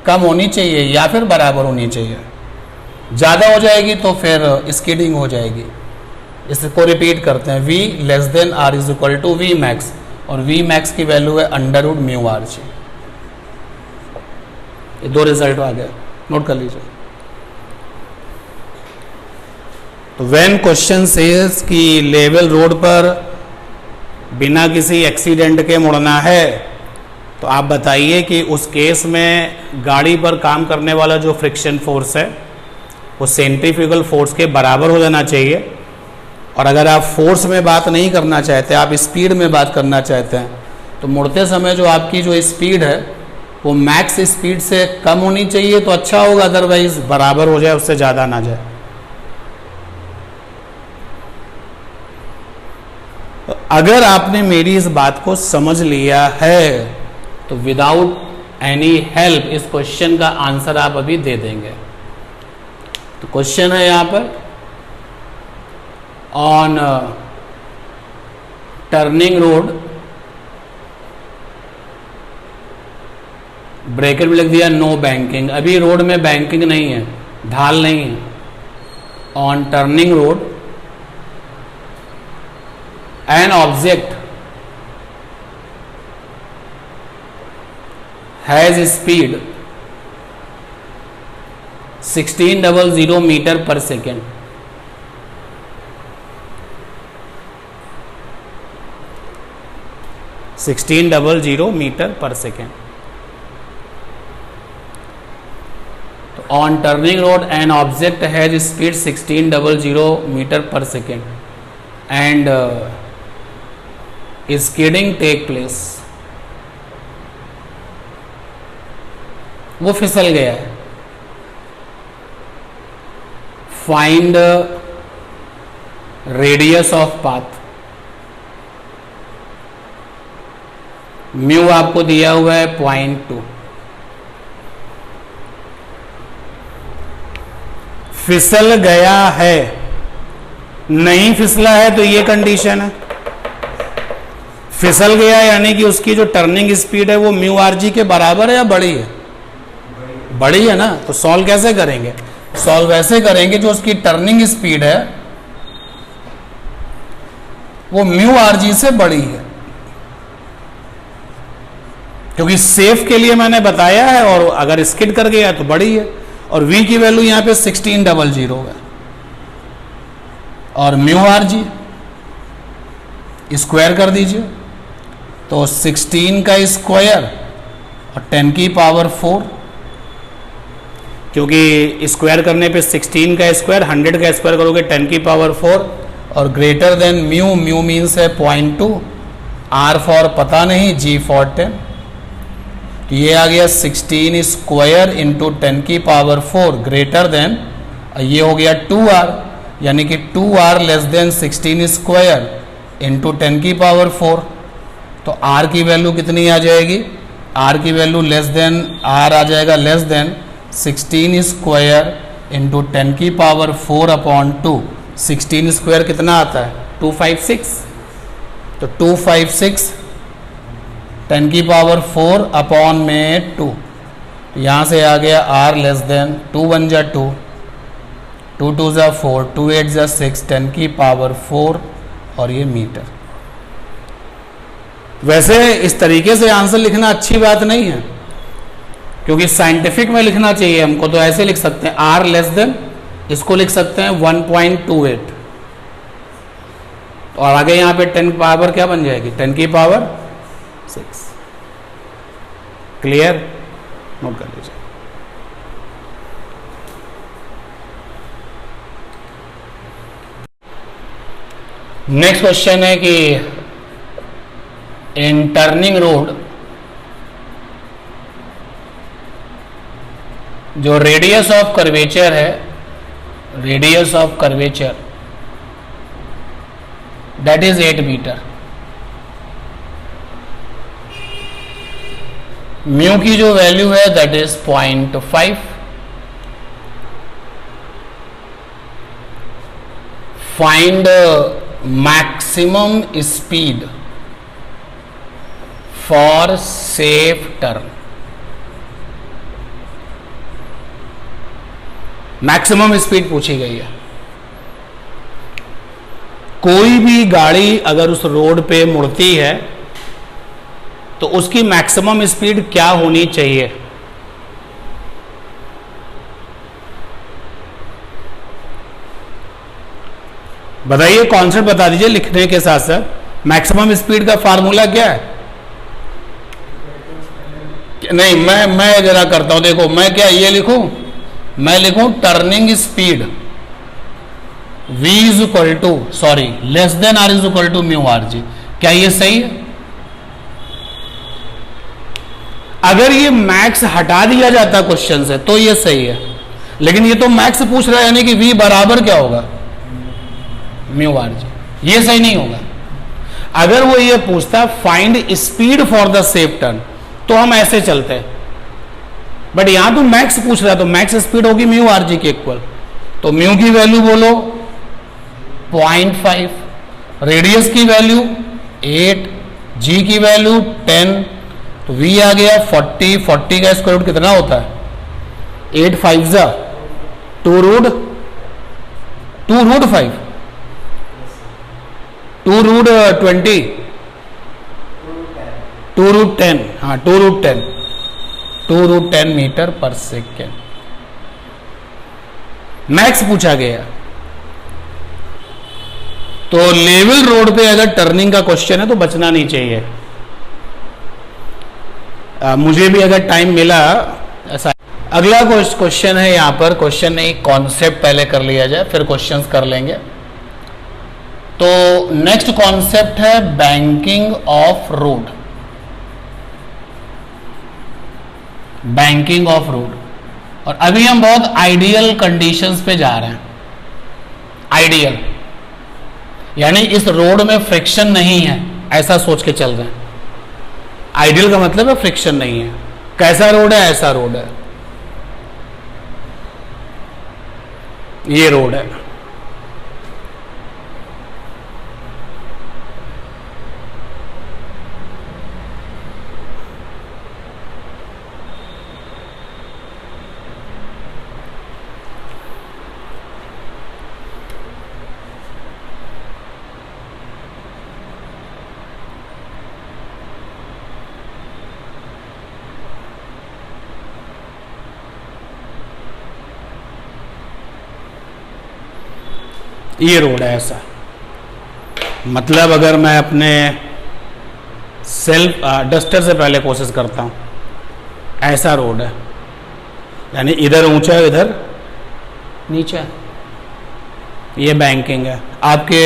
कम होनी चाहिए या फिर बराबर होनी चाहिए। ज़्यादा हो जाएगी तो फिर स्किडिंग हो जाएगी। इसको रिपीट करते हैं, v less than R is equal to V max, और वी मैक्स की वैल्यू है under root mu R G. ये दो रिजल्ट आ गया, नोट कर लीजिए। तो व्हेन क्वेश्चन सेज कि लेवल रोड पर बिना किसी एक्सीडेंट के मुड़ना है, तो आप बताइए कि उस केस में गाड़ी पर काम करने वाला जो फ्रिक्शन फोर्स है वो सेंट्रीफ्यूगल फोर्स के बराबर हो जाना चाहिए। और अगर आप फोर्स में बात नहीं करना चाहते, आप स्पीड में बात करना चाहते हैं, तो मुड़ते समय जो आपकी जो स्पीड है वो मैक्स स्पीड से कम होनी चाहिए तो अच्छा होगा, अदरवाइज बराबर हो जाए, उससे ज़्यादा ना जाए। अगर आपने मेरी इस बात को समझ लिया है तो विदाउट एनी हेल्प इस क्वेश्चन का आंसर आप अभी दे देंगे। तो क्वेश्चन है यहाँ पर, ऑन टर्निंग रोड, ब्रैकेट में लिख दिया नो बैंकिंग, अभी रोड में बैंकिंग नहीं है, ढाल नहीं है। On turning road an object has speed 1600 meter per second, meter per second. तो on turning road an object has speed 1600 meter per second and skidding take place. वो फिसल गया है। Find radius of path. Mu आपको दिया हुआ है 0.2। फिसल गया है, नहीं फिसला है तो ये कंडीशन है। फिसल गया यानी कि उसकी जो टर्निंग स्पीड है वो म्यू आर जी के बराबर है या बड़ी है? बड़ी है ना। तो सॉल्व कैसे करेंगे? सॉल्व ऐसे करेंगे जो उसकी टर्निंग स्पीड है वो म्यू आर जी से बड़ी है, क्योंकि सेफ के लिए मैंने बताया है, और अगर स्किड कर गया तो बड़ी है। और v की वैल्यू यहां पे 1600 है, और म्यू आर जी स्क्वायर कर दीजिए, तो 16 का स्क्वायर और 10 की पावर 4, क्योंकि स्क्वायर करने पे 16 का स्क्वायर 100 का स्क्वायर करोगे 10 की पावर 4, और greater than mu, mu means है 0.2, आर फॉर पता नहीं, जी फॉर 10। तो ये आ गया 16 स्क्वायर इंटू 10 की पावर 4 ग्रेटर देन, ये हो गया 2r, यानी कि 2r less than 16 square into 10 की पावर 4। तो r की वैल्यू कितनी आ जाएगी? r की वैल्यू लेस देन, r आ जाएगा लेस देन 16 स्क्वायर इंटू 10 की पावर 4 अपॉन 2। 16 स्क्वायर कितना आता है? 256। तो 256 10 की पावर 4 अपॉन में 2, यहाँ से आ गया r लेस देन 2 1 जा 2, 2 2 जा 4, 2 8 जा 6, 10 की पावर 4, और ये मीटर। वैसे इस तरीके से आंसर लिखना अच्छी बात नहीं है, क्योंकि साइंटिफिक में लिखना चाहिए हमको। तो ऐसे लिख सकते हैं r लेस देन, इसको लिख सकते हैं 1.28, और आगे यहाँ पे 10 की पावर क्या बन जाएगी? 10 की पावर 6। क्लियर? नोट कर लीजिए। नेक्स्ट क्वेश्चन है कि इन टर्निंग रोड जो रेडियस ऑफ कर्वेचर है, radius of curvature that is 8 metre. Mu की जो वैल्यू है that is 0.5। Find maximum speed for safe turn. Maximum speed पूछी गई है। कोई भी गाड़ी अगर उस रोड पे मुड़ती है तो उसकी मैक्सिमम स्पीड क्या होनी चाहिए? बताइए, कॉन्सेप्ट बता दीजिए लिखने के साथ साथ। मैक्सिमम स्पीड का फार्मूला क्या है? नहीं, मैं जरा करता हूं, देखो मैं क्या ये लिखूं, मैं लिखूं turning speed v is equal to sorry less than r is equal to mu R G. क्या ये सही है? अगर ये मैक्स हटा दिया जाता क्वेश्चन से तो ये सही है, लेकिन ये तो मैक्स पूछ रहा है, यानी कि v बराबर क्या होगा? Mu R G. ये सही नहीं होगा। अगर वो ये पूछता find speed for the safe turn तो हम ऐसे चलते, बट यहां तो मैक्स पूछ रहा है, तो मैक्स स्पीड होगी म्यू आर जी के इक्वल। तो म्यू की वैल्यू बोलो 0.5, रेडियस की वैल्यू 8, जी की वैल्यू 10, तो वी आ गया 40। 40 का स्क्वायर रूट कितना होता है? 8 5 जा 2 रूट 5, 2 रूट 20, 2 रूट 10, हाँ 2 root 10 metre per second max पूछा गया। तो लेवल रोड पे अगर टर्निंग का क्वेश्चन है तो बचना नहीं चाहिए। मुझे भी अगर टाइम मिला ऐसा। अगला क्वेश्चन है, यहां पर क्वेश्चन नहीं, कॉन्सेप्ट पहले कर लिया जाए फिर क्वेश्चंस कर लेंगे। तो नेक्स्ट कॉन्सेप्ट है banking of road. Banking of road, और अभी हम बहुत आइडियल कंडीशंस पे जा रहे हैं। आइडियल यानी इस रोड में फ्रिक्शन नहीं है, ऐसा सोच के चल रहे हैं। आइडियल का मतलब है फ्रिक्शन नहीं है। कैसा रोड है? ऐसा रोड है, ये रोड है। ये रोड है ऐसा। मतलब अगर मैं अपने सेल्फ डस्टर से पहले कोशिश करता हूं, ऐसा रोड है, यानी इधर ऊंचा है इधर नीचा है। ये बैंकिंग है। आपके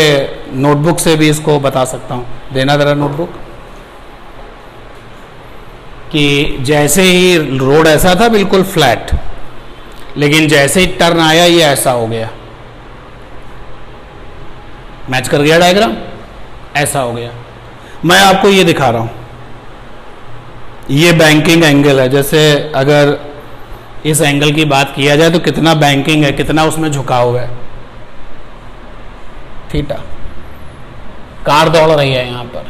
नोटबुक से भी इसको बता सकता हूं, देना जरा नोटबुक। कि जैसे ही रोड ऐसा था बिल्कुल फ्लैट, लेकिन जैसे ही टर्न आया ये ऐसा हो गया। मैच कर गया डायग्राम, ऐसा हो गया। मैं आपको ये दिखा रहा हूं, ये बैंकिंग एंगल है। जैसे अगर इस एंगल की बात किया जाए तो कितना बैंकिंग है, कितना उसमें झुकाव है, थीटा। कार दौड़ रही है यहां पर,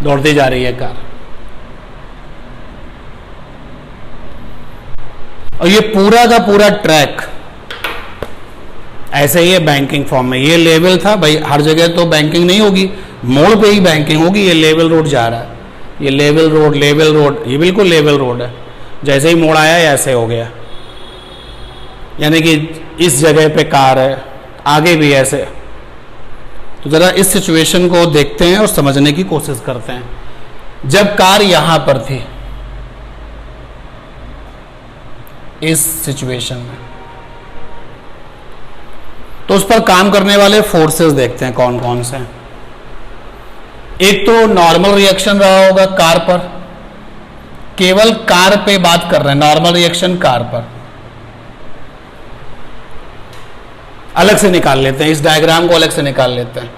दौड़ती जा रही है कार, और ये पूरा का पूरा ट्रैक ऐसे ही है बैंकिंग फॉर्म में। ये लेवल था भाई, हर जगह तो बैंकिंग नहीं होगी, मोड़ पे ही बैंकिंग होगी। ये लेवल रोड जा रहा है, ये लेवल रोड, ये बिल्कुल लेवल रोड है। जैसे ही मोड़ आया ऐसे हो गया, यानी कि इस जगह पे कार है, आगे भी ऐसे। तो जरा इस सिचुएशन को देखते हैं और समझने की कोशिश करते हैं। जब कार यहां पर थी, इस सिचुएशन में, तो उस पर काम करने वाले फोर्सेस देखते हैं कौन कौन से हैं। एक तो नॉर्मल रिएक्शन रहा होगा कार पर, केवल कार पे बात कर रहे हैं, नॉर्मल रिएक्शन कार पर। अलग से निकाल लेते हैं, इस डायग्राम को अलग से निकाल लेते हैं।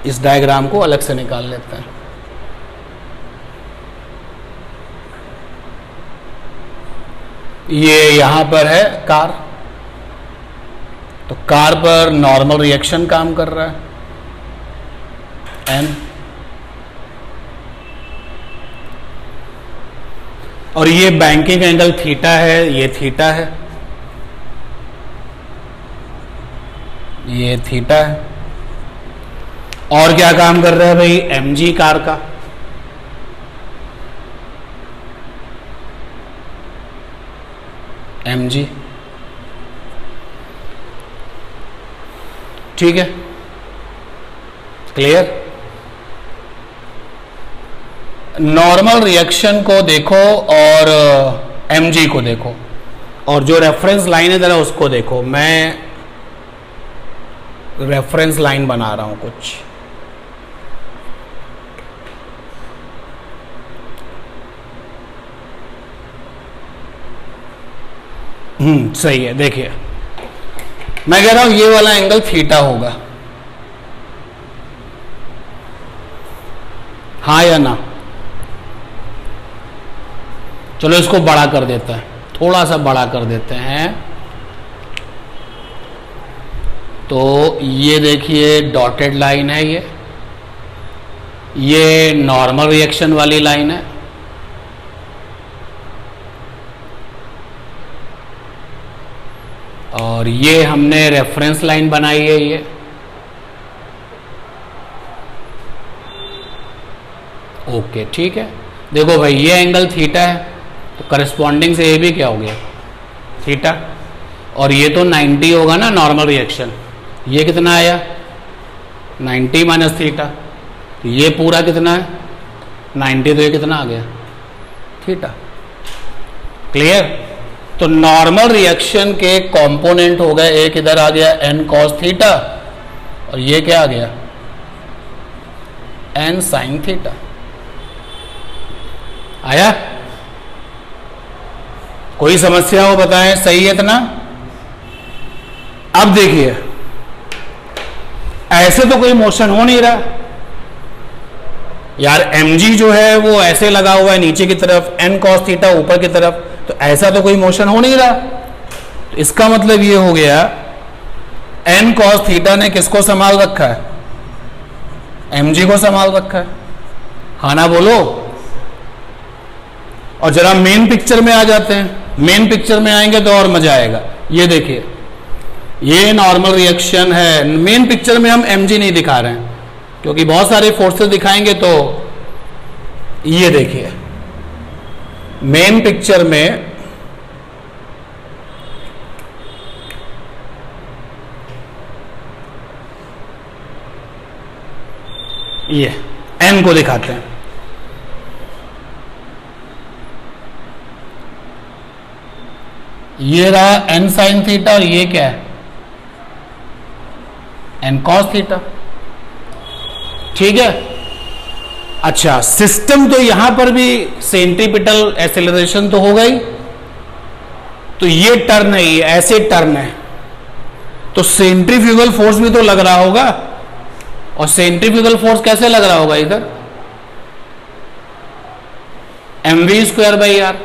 इस डायग्राम को अलग से निकाल लेते हैं। ये यहां पर है कार, तो कार पर नॉर्मल रिएक्शन काम कर रहा है एन, और ये बैंकिंग एंगल थीटा है, ये थीटा है, ये थीटा है। और क्या काम कर रहा है भाई, mg कार का, mg, ठीक है, क्लियर। नॉर्मल रिएक्शन को देखो और mg को देखो, और जो रेफरेंस लाइन है जरा उसको देखो। मैं रेफरेंस लाइन बना रहा हूं कुछ, सही है। देखिए मैं कह रहा हूं ये वाला एंगल थीटा होगा, हाँ या ना। चलो इसको बड़ा कर देते हैं, थोड़ा सा बड़ा कर देते हैं। तो ये देखिए डॉटेड लाइन है, ये नॉर्मल रिएक्शन वाली लाइन है, और ये हमने रेफरेंस लाइन बनाई है। ये ओके, ठीक है। देखो भाई ये एंगल थीटा है, तो करस्पॉन्डिंग से ये भी क्या हो गया, थीटा, और ये तो 90 होगा ना नॉर्मल रिएक्शन। ये कितना आया, 90 माइनस थीटा, तो ये पूरा कितना है 90, तो ये कितना आ गया, थीटा। क्लियर। तो नॉर्मल रिएक्शन के कंपोनेंट हो गए, एक इधर आ गया n cos थीटा, और ये क्या आ गया n sin थीटा। आया, कोई समस्या हो बताएं, सही है इतना। अब देखिए ऐसे तो कोई मोशन हो नहीं रहा यार, mg जो है वो ऐसे लगा हुआ है नीचे की तरफ, n cos थीटा ऊपर की तरफ, तो ऐसा तो कोई मोशन हो नहीं रहा। तो इसका मतलब ये हो गया n cos थीटा ने किसको संभाल रखा है, mg को संभाल रखा है, हाँ ना बोलो। और जरा मेन पिक्चर में आ जाते हैं, मेन पिक्चर में आएंगे तो और मजा आएगा। ये देखिए ये नॉर्मल रिएक्शन है, मेन पिक्चर में हम mg नहीं दिखा रहे हैं क्योंकि बहुत सारे फोर्सेस दिखाएंगे। तो ये देखिए मेन पिक्चर में ये n को दिखाते हैं। ये रहा n sin थीटा, और ये क्या है n cos थीटा, ठीक है। अच्छा, सिस्टम तो यहां पर भी सेंट्रीपिटल एक्सेलरेशन तो होगा ही, तो ये टर्न है, ये ऐसे टर्न है, तो सेंट्रीफ्यूगल फोर्स भी तो लग रहा होगा। और सेंट्रीफ्यूगल फोर्स कैसे लग रहा होगा, इधर mv²/r,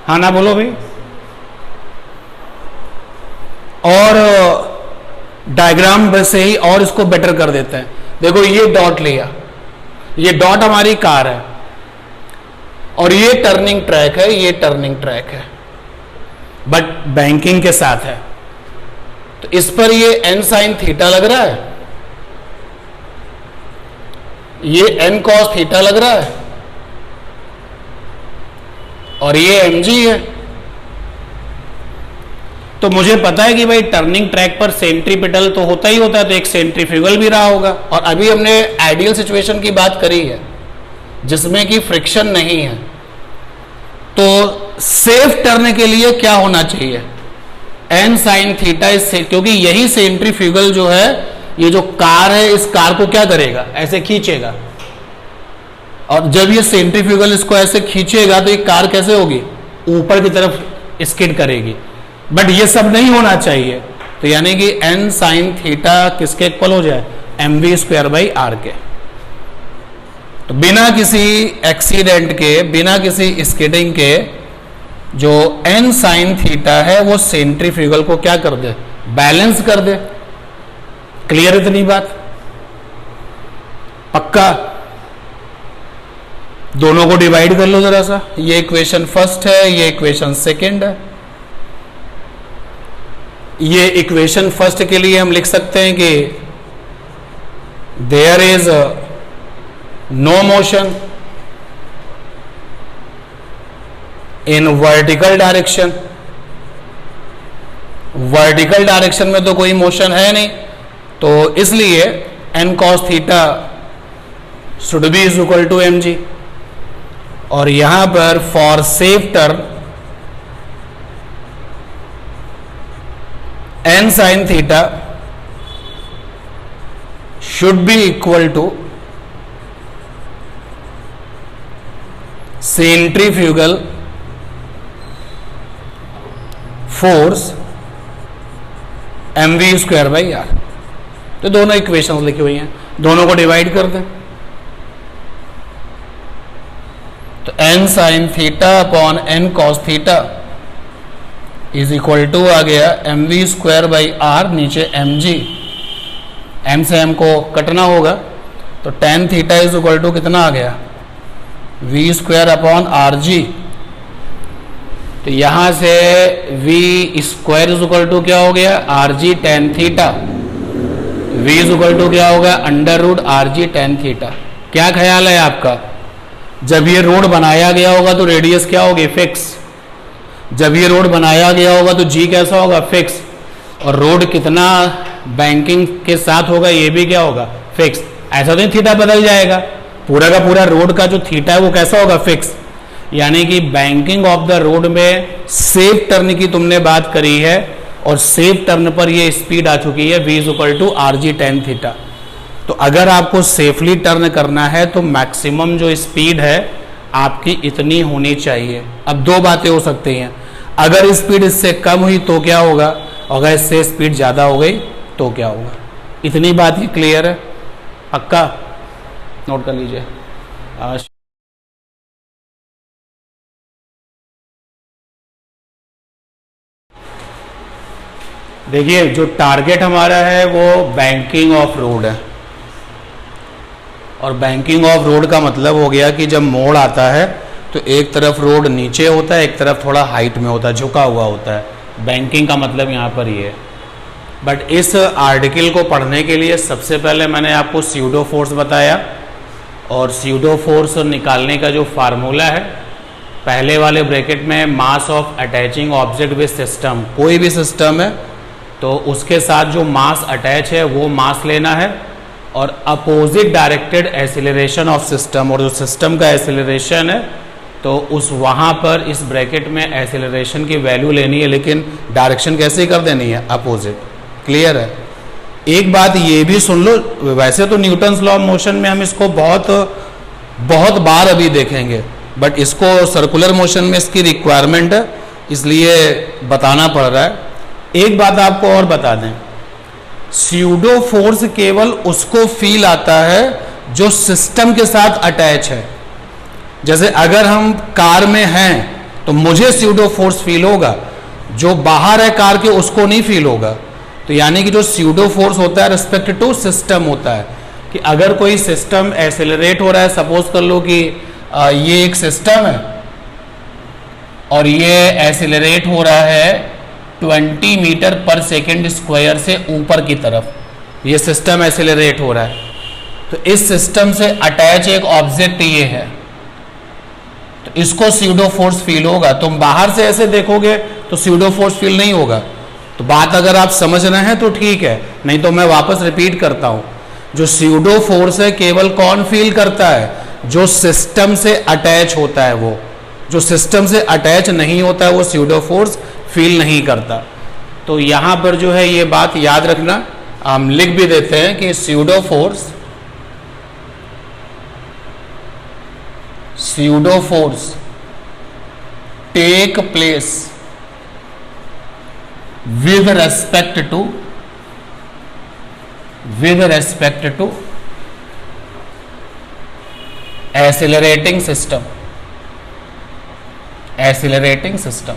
हाँ ना बोलो भाई। और डायग्राम से ही और इसको बेटर कर देते हैं। देखो ये डॉट लिया, ये डॉट हमारी कार है, और ये टर्निंग ट्रैक है, ये टर्निंग ट्रैक है, बट बैंकिंग के साथ है। तो इस पर ये n sin थीटा लग रहा है, ये n cos थीटा लग रहा है, और ये mg है। तो मुझे पता है कि भाई टर्निंग ट्रैक पर सेंट्रीपिटल तो होता ही होता है, तो एक सेंट्रीफ्यूगल भी रहा होगा। और अभी हमने आइडियल सिचुएशन की बात करी है जिसमें कि फ्रिक्शन नहीं है। तो सेफ टर्न के लिए क्या होना चाहिए, n sin थीटा, क्योंकि यही सेंट्रीफ्यूगल जो है, ये जो कार है, इस कार को क्या करेगा, ऐसे खींचेगा। और जब ये सेंट्रीफ्यूगल इसको ऐसे खींचेगा तो ये कार कैसे होगी, ऊपर की तरफ स्किड करेगी। बट ये सब नहीं होना चाहिए, तो यानी कि n sin थीटा किसके इक्वल हो जाए, mv²/r के। तो बिना किसी एक्सीडेंट के, बिना किसी स्किडिंग के, जो n साइन थीटा है वो सेंट्रीफ्यूगल को क्या कर दे, बैलेंस कर दे। क्लियर इतनी बात? पक्का? दोनों को डिवाइड कर लो जरा सा। ये इक्वेशन फर्स्ट है, ये इक्वेशन सेकंड है। ये इक्वेशन फर्स्ट के लिए हम लिख सकते हैं कि there is no motion in vertical direction. Vertical direction में तो कोई मोशन है नहीं, तो इसलिए n cos theta should be is equal to mg। और यहां पर for safe term n sin theta should be equal to centrifugal force mv square by R. तो दोनों इक्वेशंस लिखी हुई हैं, दोनों को डिवाइड कर दें। तो n sin theta upon n cos theta is equal to आ गया mv स्क्वायर बाई आर, नीचे mg, m से m को कटना होगा, तो tan theta is equal to कितना आ गया, v square upon R G. तो यहां से v square is equal to क्या हो गया, R G tan theta. v is equal to क्या होगा, under root R G tan theta. क्या ख्याल है आपका? जब ये रोड बनाया गया होगा तो रेडियस क्या होगी, फिक्स। जब ये रोड बनाया गया होगा तो जी कैसा होगा, फिक्स। और रोड कितना बैंकिंग के साथ होगा ये भी क्या होगा, फिक्स। ऐसा तो नहीं थीटा बदल जाएगा, पूरा का पूरा रोड का जो थीटा है वो कैसा होगा, फिक्स। यानी कि बैंकिंग ऑफ द रोड में सेफ टर्न की तुमने बात करी है, और सेफ टर्न पर ये स्पीड आ चुकी है v is equal to R G tan theta. तो अगर आपको सेफली टर्न करना है तो मैक्सिमम जो स्पीड है आपकी इतनी होनी चाहिए। अब दो बातें हो सकती हैं, अगर स्पीड इससे कम हुई तो क्या होगा, अगर इससे स्पीड ज़्यादा हो गई तो क्या होगा। इतनी बात ही क्लियर है? पक्का? नोट कर लीजिए। देखिए, जो टारगेट हमारा है वो बैंकिंग ऑफ रोड है, और बैंकिंग ऑफ रोड का मतलब हो गया कि जब मोड़ आता है तो एक तरफ रोड नीचे होता है, एक तरफ थोड़ा हाइट में होता है, झुका हुआ होता है। बैंकिंग का मतलब यहाँ पर ये है। बट इस आर्टिकल को पढ़ने के लिए सबसे पहले मैंने आपको स्यूडो फोर्स बताया, और स्यूडो फोर्स निकालने का जो फार्मूला है, पहले वाले ब्रैकेट में mass of attaching object with system, कोई भी सिस्टम है तो उसके साथ जो मास अटैच है वो मास लेना है, और opposite directed acceleration of system, और जो सिस्टम का एक्सीलरेशन है तो उस वहाँ पर इस ब्रैकेट में एक्सीलरेशन की वैल्यू लेनी है, लेकिन डायरेक्शन कैसे कर देनी है, अपोजिट। क्लियर है? एक बात ये भी सुन लो, वैसे तो न्यूटन्स लॉ ऑफ मोशन में हम इसको बहुत बार अभी देखेंगे, बट इसको सर्कुलर मोशन में इसकी रिक्वायरमेंट है, इसलिए बताना पड़ रहा है। एक बात आपको और बता दें, स्यूडो फोर्स केवल उसको फील आता है जो सिस्टम के साथ अटैच है। जैसे अगर हम कार में हैं तो मुझे स्यूडो फोर्स फील होगा, जो बाहर है कार के उसको नहीं फील होगा। तो यानी कि जो स्यूडो फोर्स होता है रिस्पेक्ट टू सिस्टम होता है, कि अगर कोई सिस्टम एक्सेलरेट हो रहा है, सपोज कर लो कि ये एक सिस्टम है और ये एक्सेलरेट हो रहा है 20 मीटर पर सेकेंड स्क्वायर से ऊपर की तरफ, ये सिस्टम एक्सेलरेट हो रहा है, तो इस सिस्टम से अटैच एक ऑब्जेक्ट ये है, तो इसको स्यूडो फोर्स फील होगा। तुम बाहर से ऐसे देखोगे तो स्यूडो फोर्स फील नहीं होगा। तो बात अगर आप समझ रहे हैं तो ठीक है, नहीं तो मैं वापस रिपीट करता हूं, जो स्यूडो फोर्स है केवल कौन फील करता है, जो सिस्टम से अटैच होता है। वो जो सिस्टम से अटैच नहीं होता है वो स्यूडो फोर्स फील नहीं करता। तो यहां पर जो है ये बात याद रखना, हम लिख भी देते हैं कि pseudo force take place with respect to accelerating system, accelerating system.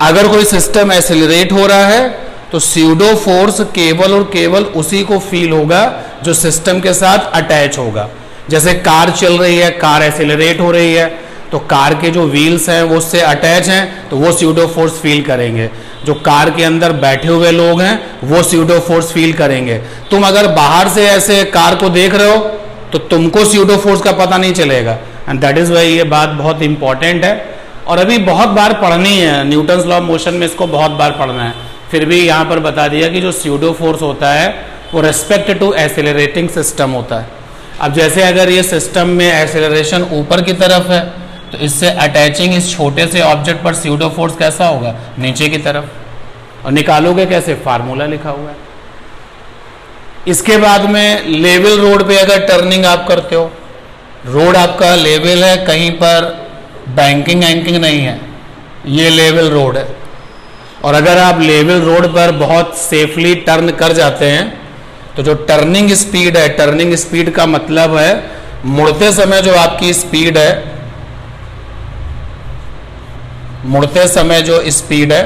अगर कोई सिस्टम एक्सीलरेट हो रहा है तो स्यूडो फोर्स केवल और केवल उसी को फील होगा जो सिस्टम के साथ अटैच होगा। जैसे कार चल रही है, कार एक्सीलरेट हो रही है, तो कार के जो व्हील्स हैं वो उससे अटैच हैं, तो वो स्यूडो फोर्स फील करेंगे। जो कार के अंदर बैठे हुए लोग हैं वो स्यूडो फोर्स फील करेंगे। तुम अगर बाहर से ऐसे कार को देख रहे हो तो तुमको स्यूडो फोर्स का पता नहीं चलेगा। एंड दैट इज वाई ये बात बहुत इंपॉर्टेंट है और अभी बहुत बार पढ़नी है, न्यूटन्स लॉ ऑफ मोशन में इसको बहुत बार पढ़ना है। फिर भी यहाँ पर बता दिया कि जो स्यूडो फोर्स होता है वो रेस्पेक्ट टू एक्सेलरेटिंग सिस्टम होता है। अब जैसे अगर ये सिस्टम में एक्सेलरेशन ऊपर की तरफ है तो इससे अटैचिंग इस छोटे से ऑब्जेक्ट पर स्यूडो फोर्स कैसा होगा, नीचे की तरफ। और निकालोगे कैसे, फार्मूला लिखा हुआ है। इसके बाद में लेवल रोड पे अगर टर्निंग आप करते हो, रोड आपका लेवल है, कहीं पर बैंकिंग एंकिंग नहीं है, ये लेवल रोड है। और अगर आप लेवल रोड पर बहुत सेफली टर्न कर जाते हैं तो जो टर्निंग स्पीड है, टर्निंग स्पीड का मतलब है मुड़ते समय जो आपकी स्पीड है, मुड़ते समय जो स्पीड है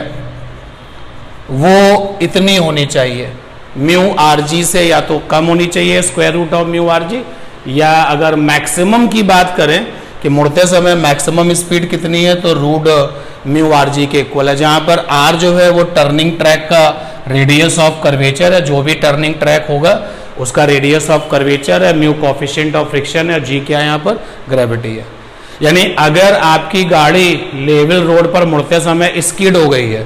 वो इतनी होनी चाहिए, म्यू आर जी से या तो कम होनी चाहिए, square root of mu R G, या अगर मैक्सिमम की बात करें कि मुड़ते समय मैक्सिमम स्पीड कितनी है तो रूट म्यू आर जी के इक्वल है। जहां पर आर जो है वो टर्निंग ट्रैक का रेडियस ऑफ कर्वेचर है, जो भी टर्निंग ट्रैक होगा उसका रेडियस ऑफ कर्वेचर है, म्यू कोफिशिएंट ऑफ फ्रिक्शन है, जी क्या है यहाँ पर, ग्रेविटी है। यानी अगर आपकी गाड़ी लेवल रोड पर मुड़ते समय स्किड हो गई है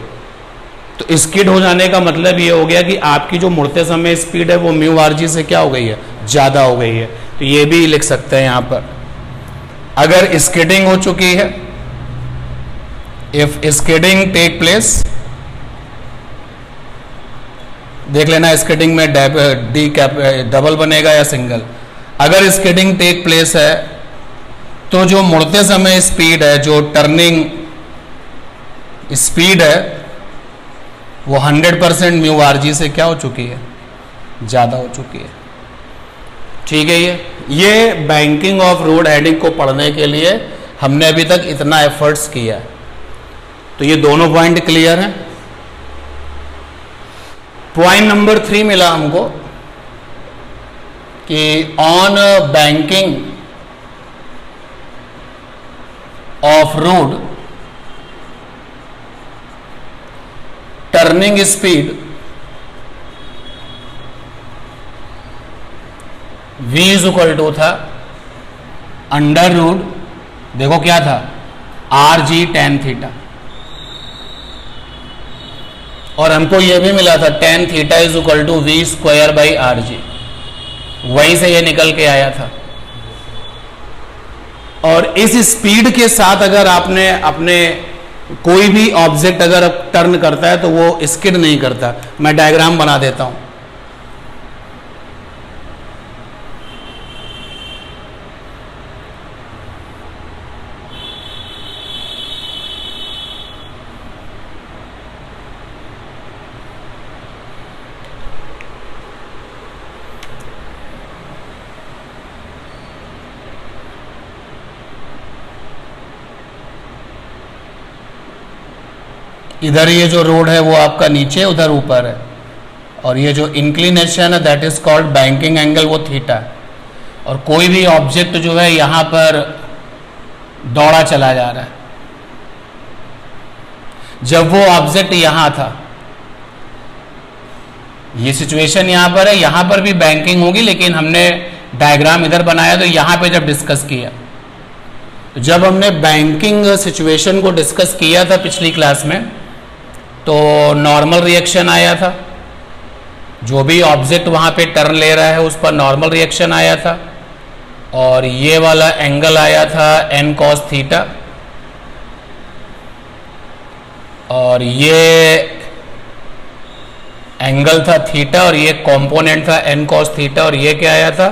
तो स्किड हो जाने का मतलब ये हो गया कि आपकी जो मुड़ते समय स्पीड है वो म्यू आर जी से क्या हो गई है, ज्यादा हो गई है। तो ये भी लिख सकते हैं यहां पर। अगर स्किडिंग हो चुकी है, इफ स्किडिंग टेक प्लेस, देख लेना स्किडिंग में डी डबल बनेगा या सिंगल। अगर स्किडिंग टेक प्लेस है तो जो मुड़ते समय स्पीड है, जो टर्निंग स्पीड है वो 100% म्यू आर जी से क्या हो चुकी है, ज्यादा हो चुकी है। ठीक है, ये बैंकिंग ऑफ रोड हेडिंग को पढ़ने के लिए हमने अभी तक इतना एफर्ट्स किया है। तो ये दोनों पॉइंट क्लियर हैं। पॉइंट नंबर 3 मिला हमको कि on banking of road turning speed v is equal to था अंडर रूट, देखो क्या था, आर जी टेन थीटा, और हमको यह भी मिला था tan theta is equal to V square by R G, वहीं से ये निकल के आया था। और इस स्पीड के साथ अगर आपने अपने कोई भी ऑब्जेक्ट अगर टर्न करता है तो वो स्किड नहीं करता। मैं डायग्राम बना देता हूं। इधर ये जो रोड है वो आपका नीचे, उधर ऊपर है, और ये जो इंक्लिनेशन है that is called banking angle, वो थीटा है। और कोई भी ऑब्जेक्ट जो है यहां पर दौड़ा चला जा रहा है, जब वो ऑब्जेक्ट यहां था, ये सिचुएशन यहां पर है, यहां पर भी बैंकिंग होगी, लेकिन हमने डायग्राम इधर बनाया तो यहां पे जब डिस्कस किया, तो जब हमने बैंकिंग सिचुएशन को डिस्कस किया था पिछली क्लास में, तो नॉर्मल रिएक्शन आया था, जो भी ऑब्जेक्ट वहां पे टर्न ले रहा है उस पर नॉर्मल रिएक्शन आया था, और ये वाला एंगल आया था एन कॉस थीटा, और ये एंगल था थीटा, और ये कंपोनेंट था एन कॉस थीटा, और ये क्या आया था,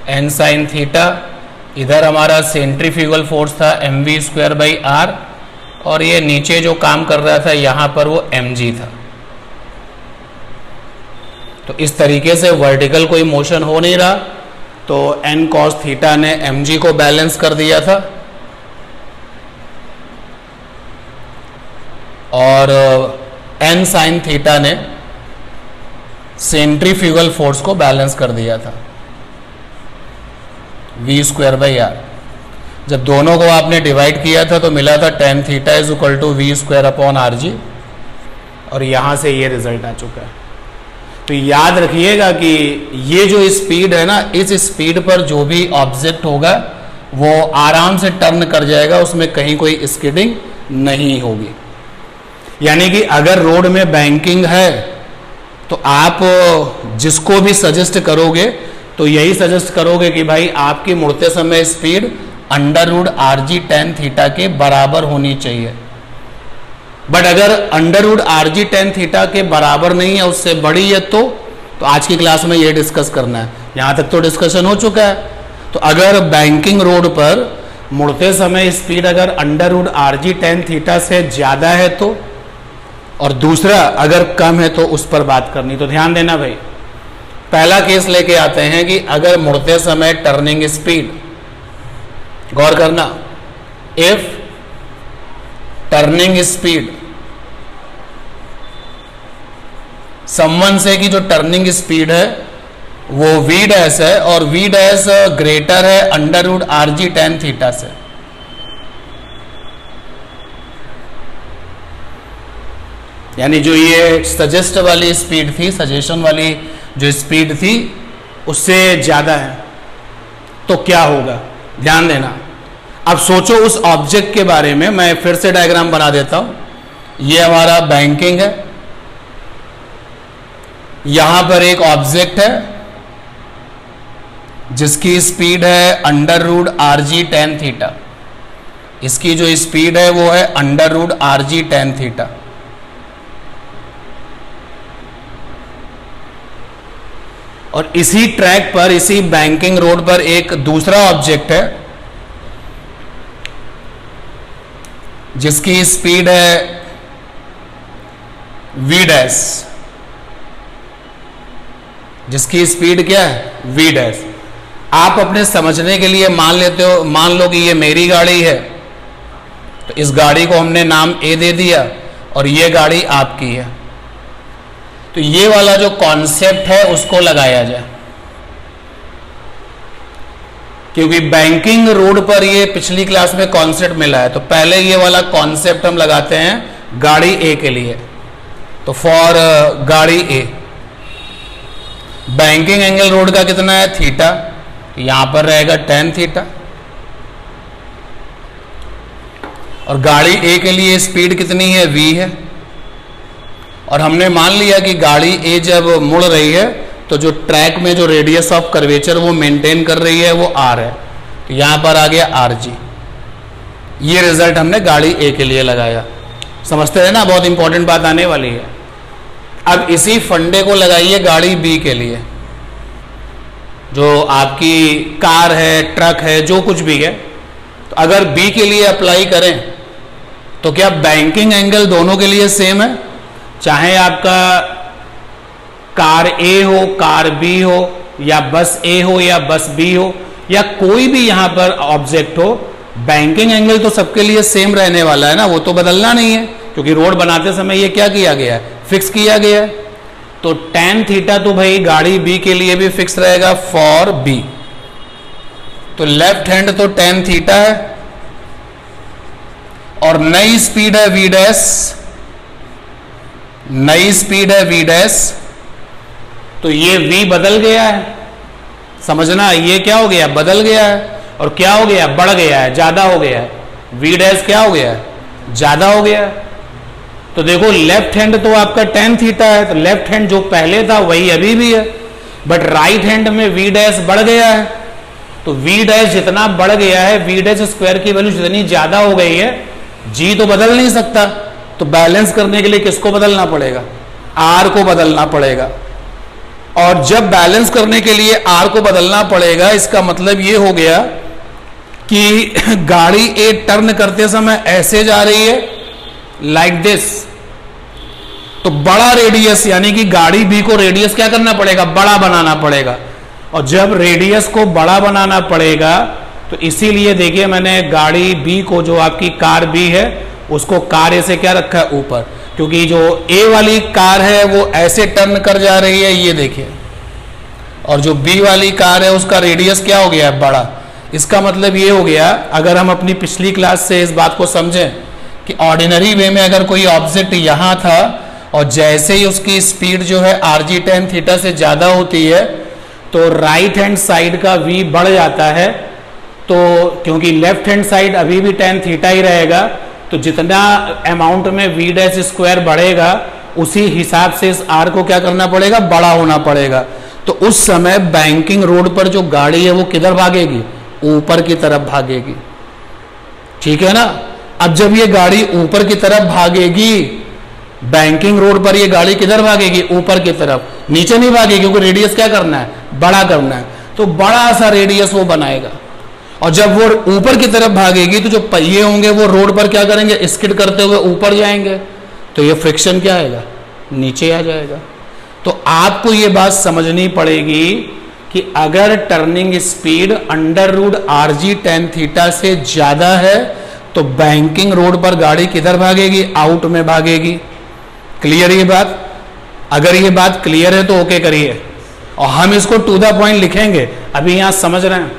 एन साइन थीटा। इधर हमारा सेंट्रीफ्यूगल फोर्स था M V square by R, और ये नीचे जो काम कर रहा था यहां पर वो एम जी था। तो इस तरीके से वर्टिकल कोई मोशन हो नहीं रहा, तो n cos थीटा ने mg को बैलेंस कर दिया था और n sin थीटा ने सेंट्रीफ्यूगल फोर्स को बैलेंस कर दिया था v²/r। जब दोनों को आपने डिवाइड किया था तो मिला था tan theta is equal to v²/rg और यहां से ये रिजल्ट आ चुका है। तो याद रखिएगा कि ये जो स्पीड है ना, इस स्पीड पर जो भी ऑब्जेक्ट होगा वो आराम से टर्न कर जाएगा, उसमें कहीं कोई स्किडिंग नहीं होगी। यानी कि अगर रोड में बैंकिंग है तो आप जिसको भी सजेस्ट करोगे तो यही सजेस्ट करोगे कि भाई आपकी मुड़ते समय स्पीड √rg tan थीटा के बराबर होनी चाहिए। बट अगर √rg tan थीटा के बराबर नहीं है, उससे बड़ी है, तो आज की क्लास में ये डिस्कस करना है। यहां तक तो डिस्कशन हो चुका है। तो अगर बैंकिंग रोड पर मुड़ते समय स्पीड अगर √rg tan थीटा से ज्यादा है तो, और दूसरा अगर कम है तो उस पर बात करनी। तो ध्यान देना भाई, पहला केस लेके आते हैं कि अगर मुड़ते समय टर्निंग स्पीड, गौर करना, इफ टर्निंग स्पीड, समवन से कि जो टर्निंग स्पीड है वो v डैश है और v डैश ग्रेटर है √rg tan थीटा से। यानी जो ये सजेस्ट वाली स्पीड थी, सजेशन वाली जो स्पीड थी उससे ज्यादा है, तो क्या होगा, ध्यान देना। अब सोचो उस ऑब्जेक्ट के बारे में, मैं फिर से डायग्राम बना देता हूं। ये हमारा बैंकिंग है, यहां पर एक ऑब्जेक्ट है जिसकी स्पीड है √rg tan थीटा। इसकी जो स्पीड है वो है √rg tan थीटा। और इसी ट्रैक पर, इसी बैंकिंग रोड पर एक दूसरा ऑब्जेक्ट है जिसकी स्पीड है v डैश। जिसकी स्पीड क्या है, v डैश। आप अपने समझने के लिए मान लेते हो, मान लो कि ये मेरी गाड़ी है, तो इस गाड़ी को हमने नाम A दे दिया और ये गाड़ी आपकी है। तो ये वाला जो कॉन्सेप्ट है उसको लगाया जाए, क्योंकि बैंकिंग रोड पर ये पिछली क्लास में कॉन्सेप्ट मिला है। तो पहले ये वाला कॉन्सेप्ट हम लगाते हैं गाड़ी A के लिए। तो फॉर गाड़ी A बैंकिंग एंगल रोड का कितना है, थीटा, तो यहां पर रहेगा tan थीटा। और गाड़ी A के लिए स्पीड कितनी है, v है। और हमने मान लिया कि गाड़ी A जब मुड़ रही है तो जो ट्रैक में जो रेडियस ऑफ कर्वेचर वो मेंटेन कर रही है वो r है, तो यहां पर आ गया rg। ये रिजल्ट हमने गाड़ी A के लिए लगाया। समझते हैं ना, बहुत इंपॉर्टेंट बात आने वाली है। अब इसी फंडे को लगाइए गाड़ी B के लिए, जो आपकी कार है, ट्रक है, जो कुछ भी है। तो अगर B के लिए अप्लाई करें तो क्या बैंकिंग एंगल दोनों के लिए सेम है? चाहे आपका कार A हो, कार B हो, या बस A हो या बस B हो, या कोई भी यहां पर ऑब्जेक्ट हो, बैंकिंग एंगल तो सबके लिए सेम रहने वाला है ना, वो तो बदलना नहीं है, क्योंकि रोड बनाते समय ये क्या किया गया है, फिक्स किया गया है। तो tan थीटा तो भाई गाड़ी B के लिए भी फिक्स रहेगा फॉर B। तो लेफ्ट हैंड तो tan थीटा है और नई स्पीड है v डैश, नई स्पीड है v डैश। तो ये v बदल गया है, समझना, ये क्या हो गया, बदल गया है। और क्या हो गया, बढ़ गया है, ज्यादा हो गया है। v डैश क्या हो गया है, ज्यादा हो गया है। तो देखो लेफ्ट हैंड तो आपका tan थीटा है, तो लेफ्ट हैंड जो पहले था वही अभी भी है, बट राइट हैंड में v डैश बढ़ गया है। तो v डैश जितना बढ़ गया है, v डैश स्क्वायर की वैल्यू जितनी ज्यादा हो गई है, g तो बदल नहीं सकता। तो बैलेंस करने के लिए किसको बदलना पड़ेगा, r को बदलना पड़ेगा। और जब बैलेंस करने के लिए r को बदलना पड़ेगा, इसका मतलब ये हो गया कि गाड़ी A टर्न करते समय ऐसे जा रही है, लाइक दिस। तो बड़ा रेडियस, यानी कि गाड़ी B को रेडियस क्या करना पड़ेगा, बड़ा बनाना पड़ेगा। और जब रेडियस को बड़ा बनाना पड़ेगा तो इसीलिए देखिए मैंने गाड़ी बी को, जो आपकी कार बी है, उसको कार ए से क्या रखा है, ऊपर, क्योंकि जो ए वाली कार है वो ऐसे टर्न कर जा रही है, ये देखिए, और जो बी वाली कार है उसका रेडियस क्या हो गया है, बड़ा। इसका मतलब ये हो गया, अगर हम अपनी पिछली क्लास से इस बात को समझें कि ऑर्डिनरी वे में अगर कोई ऑब्जेक्ट यहां था और जैसे ही उसकी स्पीड जो है आरजी टेन थीटा से ज्यादा होती है तो राइट हैंड साइड का v बढ़ जाता है, तो क्योंकि लेफ्ट हैंड साइड अभी भी टेन थीटा ही रहेगा, तो जितना अमाउंट में v डैश स्क्वायर बढ़ेगा उसी हिसाब से इस r को क्या करना पड़ेगा, बड़ा होना पड़ेगा। तो उस समय बैंकिंग रोड पर जो गाड़ी है वो किधर भागेगी, ऊपर की तरफ भागेगी, ठीक है ना। अब जब ये गाड़ी ऊपर की तरफ भागेगी, बैंकिंग रोड पर ये गाड़ी किधर भागेगी, ऊपर की तरफ, नीचे नहीं भागेगी, क्योंकि रेडियस क्या करना है, बड़ा करना है, तो बड़ा सा रेडियस वो बनाएगा। और जब वो ऊपर की तरफ भागेगी तो जो पहिए होंगे वो रोड पर क्या करेंगे, स्किड करते हुए ऊपर जाएंगे, तो ये फ्रिक्शन क्या आएगा, नीचे आ जाएगा। तो आपको ये बात समझनी पड़ेगी कि अगर turning speed under root R G tan theta से ज्यादा है तो बैंकिंग रोड पर गाड़ी किधर भागेगी, आउट में भागेगी। क्लियर ये बात? अगर ये बात क्लियर है तो ओके करिए, और हम इसको टू द पॉइंट लिखेंगे, अभी यहां समझ रहे हैं,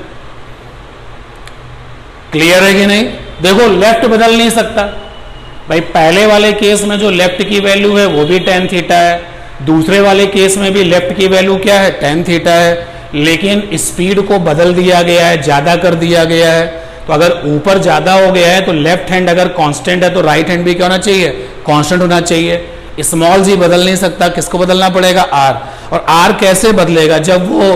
क्लियर है कि नहीं। देखो लेफ्ट बदल नहीं सकता भाई, पहले वाले केस में जो लेफ्ट की वैल्यू है वो भी टेन थीटा है, दूसरे वाले केस में भी लेफ्ट की वैल्यू क्या है, टेन थीटा है, लेकिन स्पीड को बदल दिया गया है, ज्यादा कर दिया गया है। तो अगर ऊपर ज्यादा हो गया है तो लेफ्ट हैंड अगर कांस्टेंट है तो राइट हैंड भी क्या होना चाहिए, कांस्टेंट होना चाहिए। स्मॉल जी बदल नहीं सकता, किसको बदलना पड़ेगा, आर। और आर कैसे बदलेगा, जब वो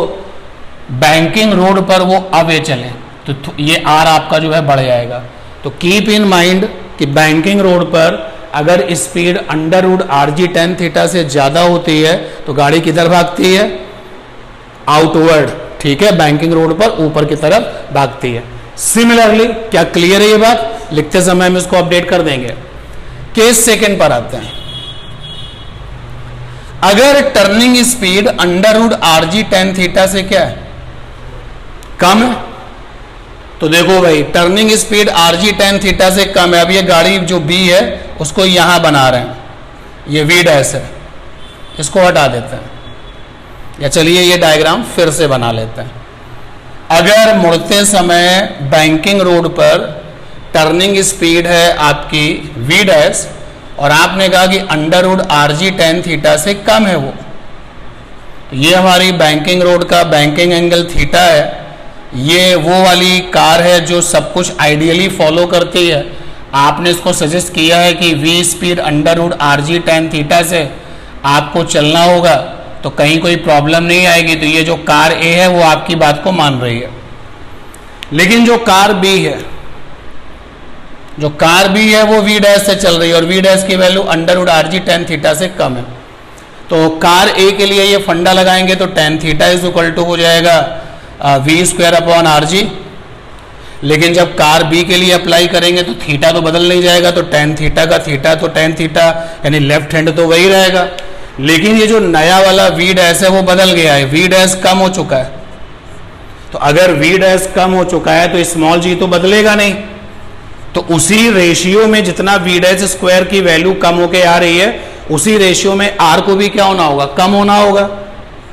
बैंकिंग रोड पर वो अवे चले तो ये आर आपका जो है बढ़ जाएगा। तो कीप इन माइंड कि बैंकिंग रोड पर अगर speed under root R G tan theta से ज्यादा होती है तो गाड़ी किधर भागती है, आउटवर्ड, ठीक है, बैंकिंग रोड पर ऊपर की तरफ भागती है। सिमिलरली, क्या क्लियर है ये बात? लिखते समय हम इसको अपडेट कर देंगे। केस सेकंड पर आते हैं। अगर turning speed under root R G tan theta से क्या है, कम है, तो देखो भाई turning speed R G tan theta से कम है। अब ये गाड़ी जो बी है उसको यहां बना रहे हैं, ये वी डैश है, इसको हटा देते हैं, या चलिए ये डायग्राम फिर से बना लेते हैं। अगर मुड़ते समय बैंकिंग रोड पर टर्निंग स्पीड है आपकी वी डैश और आपने कहा कि under root R G tan theta से कम है वो, तो ये हमारी बैंकिंग रोड का बैंकिंग एंगल थीटा है। ये वो वाली कार है जो सब कुछ आइडियली फॉलो करती है। आपने इसको सजेस्ट किया है कि V speed under root R G tan theta से आपको चलना होगा, तो कहीं कोई प्रॉब्लम नहीं आएगी। तो ये जो कार ए है वो आपकी बात को मान रही है। लेकिन जो कार बी है, जो कार बी है वो वी डैश से चल रही है और वी डैश की value under root R G tan theta से कम है। तो कार ए के लिए ये फंडा लगाएंगे तो tan theta is equal to हो जाएगा V square upon R G. लेकिन जब कार बी के लिए अप्लाई करेंगे तो थीटा तो बदल नहीं जाएगा, तो टेन थीटा का थीटा तो टेन थीटा, यानी लेफ्ट हैंड तो वही रहेगा। लेकिन ये जो नया वाला वी डैश है वो बदल गया है, वी डैश कम हो चुका है। तो अगर वी डैश कम हो चुका है तो स्मॉल जी तो बदलेगा नहीं, तो उसी रेशियो में जितना वी डैश स्क्वायर की वैल्यू कम होके आ रही है उसी रेशियो में आर को भी क्या होना होगा, कम होना होगा।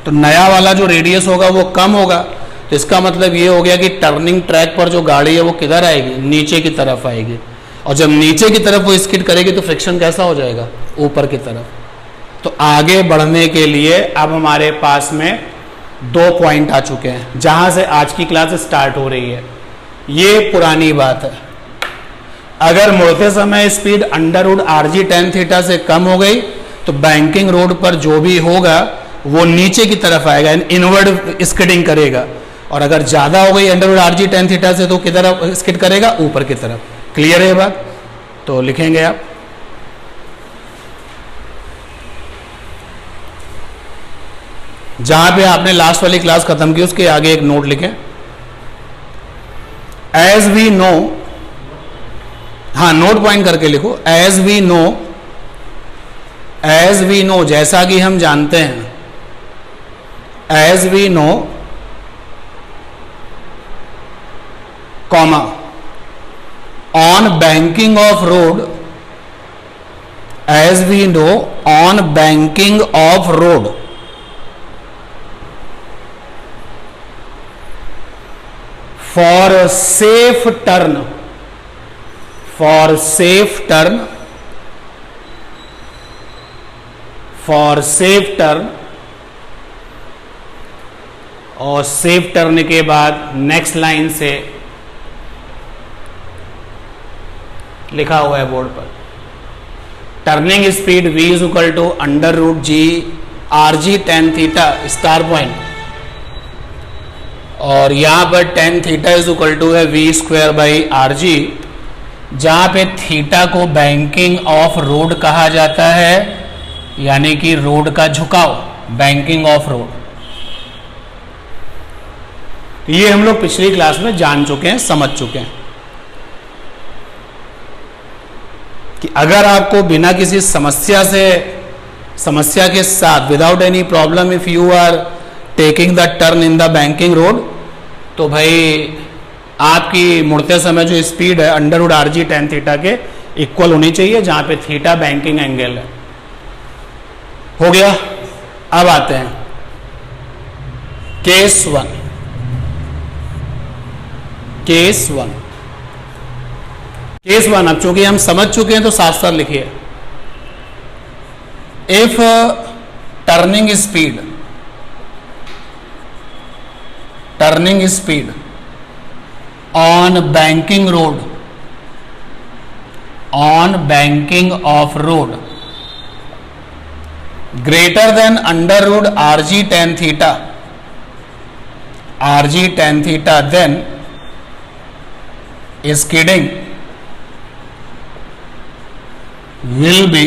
तो नया वाला जो रेडियस होगा वो कम होगा। तो इसका मतलब ये हो गया कि टर्निंग ट्रैक पर जो गाड़ी है वो किधर आएगी, नीचे की तरफ आएगी। और जब नीचे की तरफ वो स्किड करेगी तो फ्रिक्शन कैसा हो जाएगा, ऊपर की तरफ। तो आगे बढ़ने के लिए अब हमारे पास में 2 पॉइंट आ चुके हैं जहां से आज की क्लास स्टार्ट हो रही है। ये पुरानी बात है, अगर मुड़ते समय speed under root R G tan theta से कम हो गई तो बैंकिंग रोड पर जो भी होगा वो नीचे की तरफ आएगा, इनवर्ड स्किडिंग करेगा। और अगर ज्यादा हो गई under root R G tan theta से तो किधर स्किड करेगा, ऊपर की तरफ। क्लियर है बात? तो लिखेंगे आप, जहां पे आपने लास्ट वाली क्लास खत्म की उसके आगे एक नोट लिखें, एज वी नो, हाँ नोट पॉइंट करके लिखो, एज वी नो, जैसा कि हम जानते हैं, as we know comma on banking of road, as we know on banking of road for safe turn, for safe turn, for safe turn, और safe turn के बाद नेक्स्ट लाइन से लिखा हुआ है बोर्ड पर, turning speed v is equal to under root G R G tan theta star point, और यहां पर tan theta is equal to है V square by R G, जहां पे थीटा को बैंकिंग ऑफ रोड कहा जाता है, यानी कि रोड का झुकाव, बैंकिंग ऑफ रोड। ये हम लोग पिछली क्लास में जान चुके हैं, समझ चुके हैं कि अगर आपको बिना किसी समस्या के साथ without any problem if you are taking the turn in the banking road, तो भाई आपकी मुड़ते समय जो स्पीड है under root R G tan theta के इक्वल होनी चाहिए, जहां पे थीटा बैंकिंग एंगल है। हो गया। अब आते हैं case one. Case one, case one, अब चूंकि हम समझ चुके हैं तो साफ साफ लिखिए, if turning speed on banking road, on banking of road greater than under root R G tan theta, then skidding will be,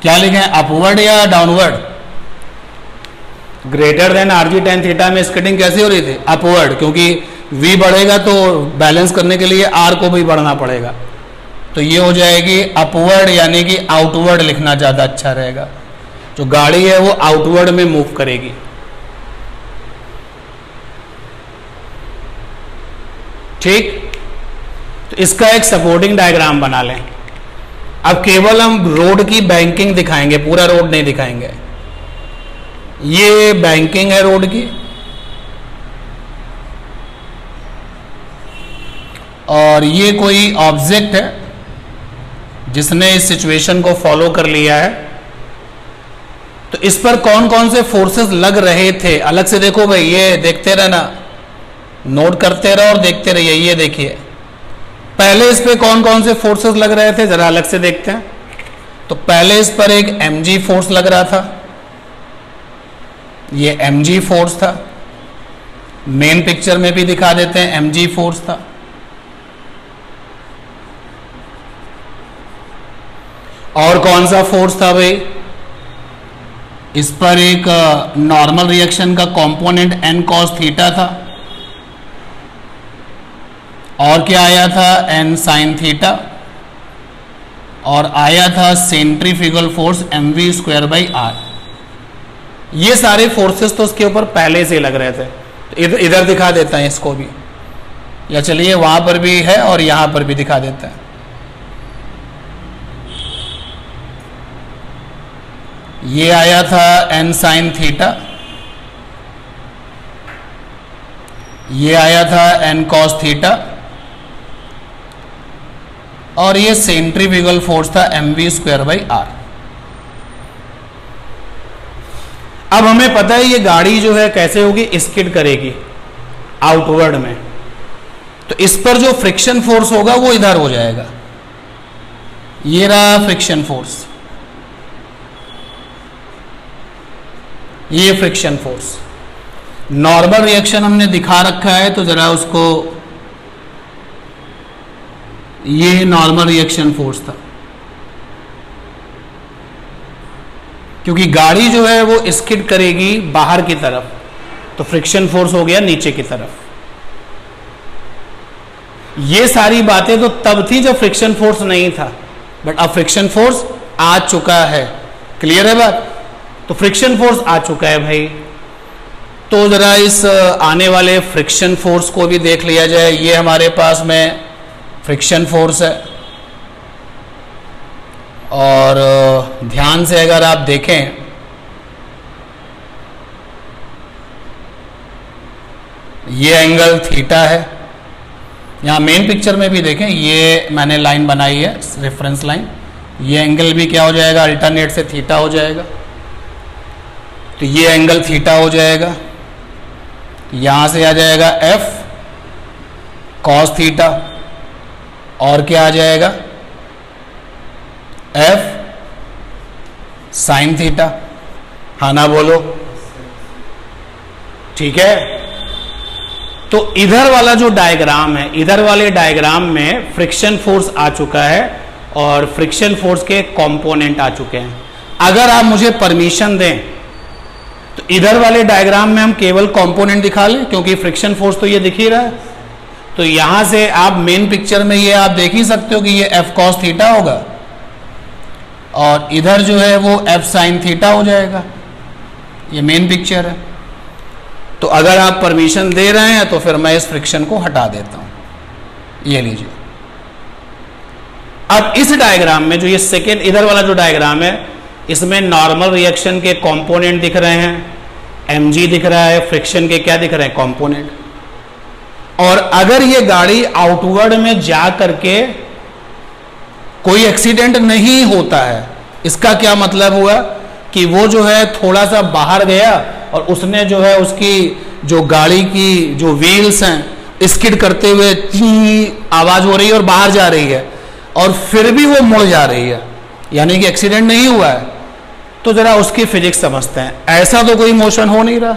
क्या लिखें, अपवर्ड या downward? Greater than R G tan theta में स्किडिंग कैसी हो रही थी? Upward, क्योंकि v बढ़ेगा तो बैलेंस करने के लिए r को भी बढ़ना पड़ेगा, तो ये हो जाएगी अपवर्ड, यानी कि आउटवर्ड लिखना ज्यादा अच्छा रहेगा। जो गाड़ी है वो आउटवर्ड में मूव करेगी। ठीक, तो इसका एक सपोर्टिंग डायग्राम बना लें। अब केवल हम रोड की बैंकिंग दिखाएंगे, पूरा रोड नहीं दिखाएंगे। ये बैंकिंग है रोड की, और ये कोई ऑब्जेक्ट है जिसने इस सिचुएशन को फॉलो कर लिया है। तो इस पर कौन कौन से फोर्सेस लग रहे थे, अलग से देखो भाई, ये देखते रहना, नोट करते रहो और देखते रहिए। ये देखिए, पहले इस पे कौन कौन से फोर्सेस लग रहे थे, जरा अलग से देखते हैं। तो पहले इस पर एक mg फोर्स लग रहा था, ये mg फोर्स था, मेन पिक्चर में भी दिखा देते हैं, mg फोर्स था। और कौन सा फोर्स था भाई? इस पर एक नॉर्मल रिएक्शन का कंपोनेंट n cos थीटा था, और क्या आया था? n sin थीटा, और आया था centrifugal force mv square by r। ये सारे फोर्सेस तो उसके ऊपर पहले से लग रहे थे। तो इधर दिखा देता है इसको भी, या चलिए वहां पर भी है और यहां पर भी दिखा देता है। ये आया था n sin थीटा, ये आया था n cos थीटा, और ये सेंट्रीफ्यूगल फोर्स था mv स्क्वायर बाई r। अब हमें पता है ये गाड़ी जो है कैसे होगी, स्किड करेगी आउटवर्ड में। तो इस पर जो फ्रिक्शन फोर्स होगा वो इधर हो जाएगा। ये रहा फ्रिक्शन फोर्स, ये फ्रिक्शन फोर्स। नॉर्मल रिएक्शन हमने दिखा रखा है, तो जरा उसको, ये नॉर्मल रिएक्शन फोर्स था, क्योंकि गाड़ी जो है वो स्किड करेगी बाहर की तरफ, तो फ्रिक्शन फोर्स हो गया नीचे की तरफ। ये सारी बातें तो तब थी जब फ्रिक्शन फोर्स नहीं था, बट अब फ्रिक्शन फोर्स आ चुका है। क्लियर है बात? तो फ्रिक्शन फोर्स आ चुका है भाई। तो जरा इस आने वाले फ्रिक्शन फोर्स को भी देख लिया जाए। ये हमारे पास में फ्रिक्शन फोर्स है, और ध्यान से अगर आप देखें ये एंगल थीटा है। यहाँ मेन पिक्चर में भी देखें, ये मैंने लाइन बनाई है रेफरेंस लाइन, ये एंगल भी क्या हो जाएगा, अल्टरनेट से थीटा हो जाएगा। तो ये एंगल थीटा हो जाएगा, यहां से आ जाएगा एफ कॉस थीटा, और क्या आ जाएगा एफ साइन थीटा। हाँ ना बोलो, ठीक है। तो इधर वाला जो डायग्राम है, इधर वाले डायग्राम में फ्रिक्शन फोर्स आ चुका है और फ्रिक्शन फोर्स के कंपोनेंट आ चुके हैं। अगर आप मुझे परमिशन दें तो इधर वाले डायग्राम में हम केवल कंपोनेंट दिखा लें, क्योंकि फ्रिक्शन फोर्स तो ये दिख ही रहा है। तो यहां से आप मेन पिक्चर में ये आप देख ही सकते हो कि ये एफ कॉस थीटा होगा, और इधर जो है वो एफ साइन थीटा हो जाएगा। ये मेन पिक्चर है। तो अगर आप परमिशन दे रहे हैं तो फिर मैं इस फ्रिक्शन को हटा देता हूं। ये लीजिए। अब इस डायग्राम में जो ये सेकेंड इधर वाला जो डायग्राम है, इसमें नॉर्मल रिएक्शन के कंपोनेंट दिख रहे हैं, mg दिख रहा है, फ्रिक्शन के क्या दिख रहे हैं, कंपोनेंट। और अगर ये गाड़ी आउटवर्ड में जा करके कोई एक्सीडेंट नहीं होता है, इसका क्या मतलब हुआ कि वो जो है थोड़ा सा बाहर गया और उसने जो है उसकी जो गाड़ी की जो व्हील्स हैं स्किड करते हुए आवाज हो रही है और बाहर जा रही है, और फिर भी वो मुड़ जा रही है, यानी कि एक्सीडेंट नहीं हुआ है। तो जरा उसकी फिजिक्स समझते हैं। ऐसा तो कोई मोशन हो नहीं रहा।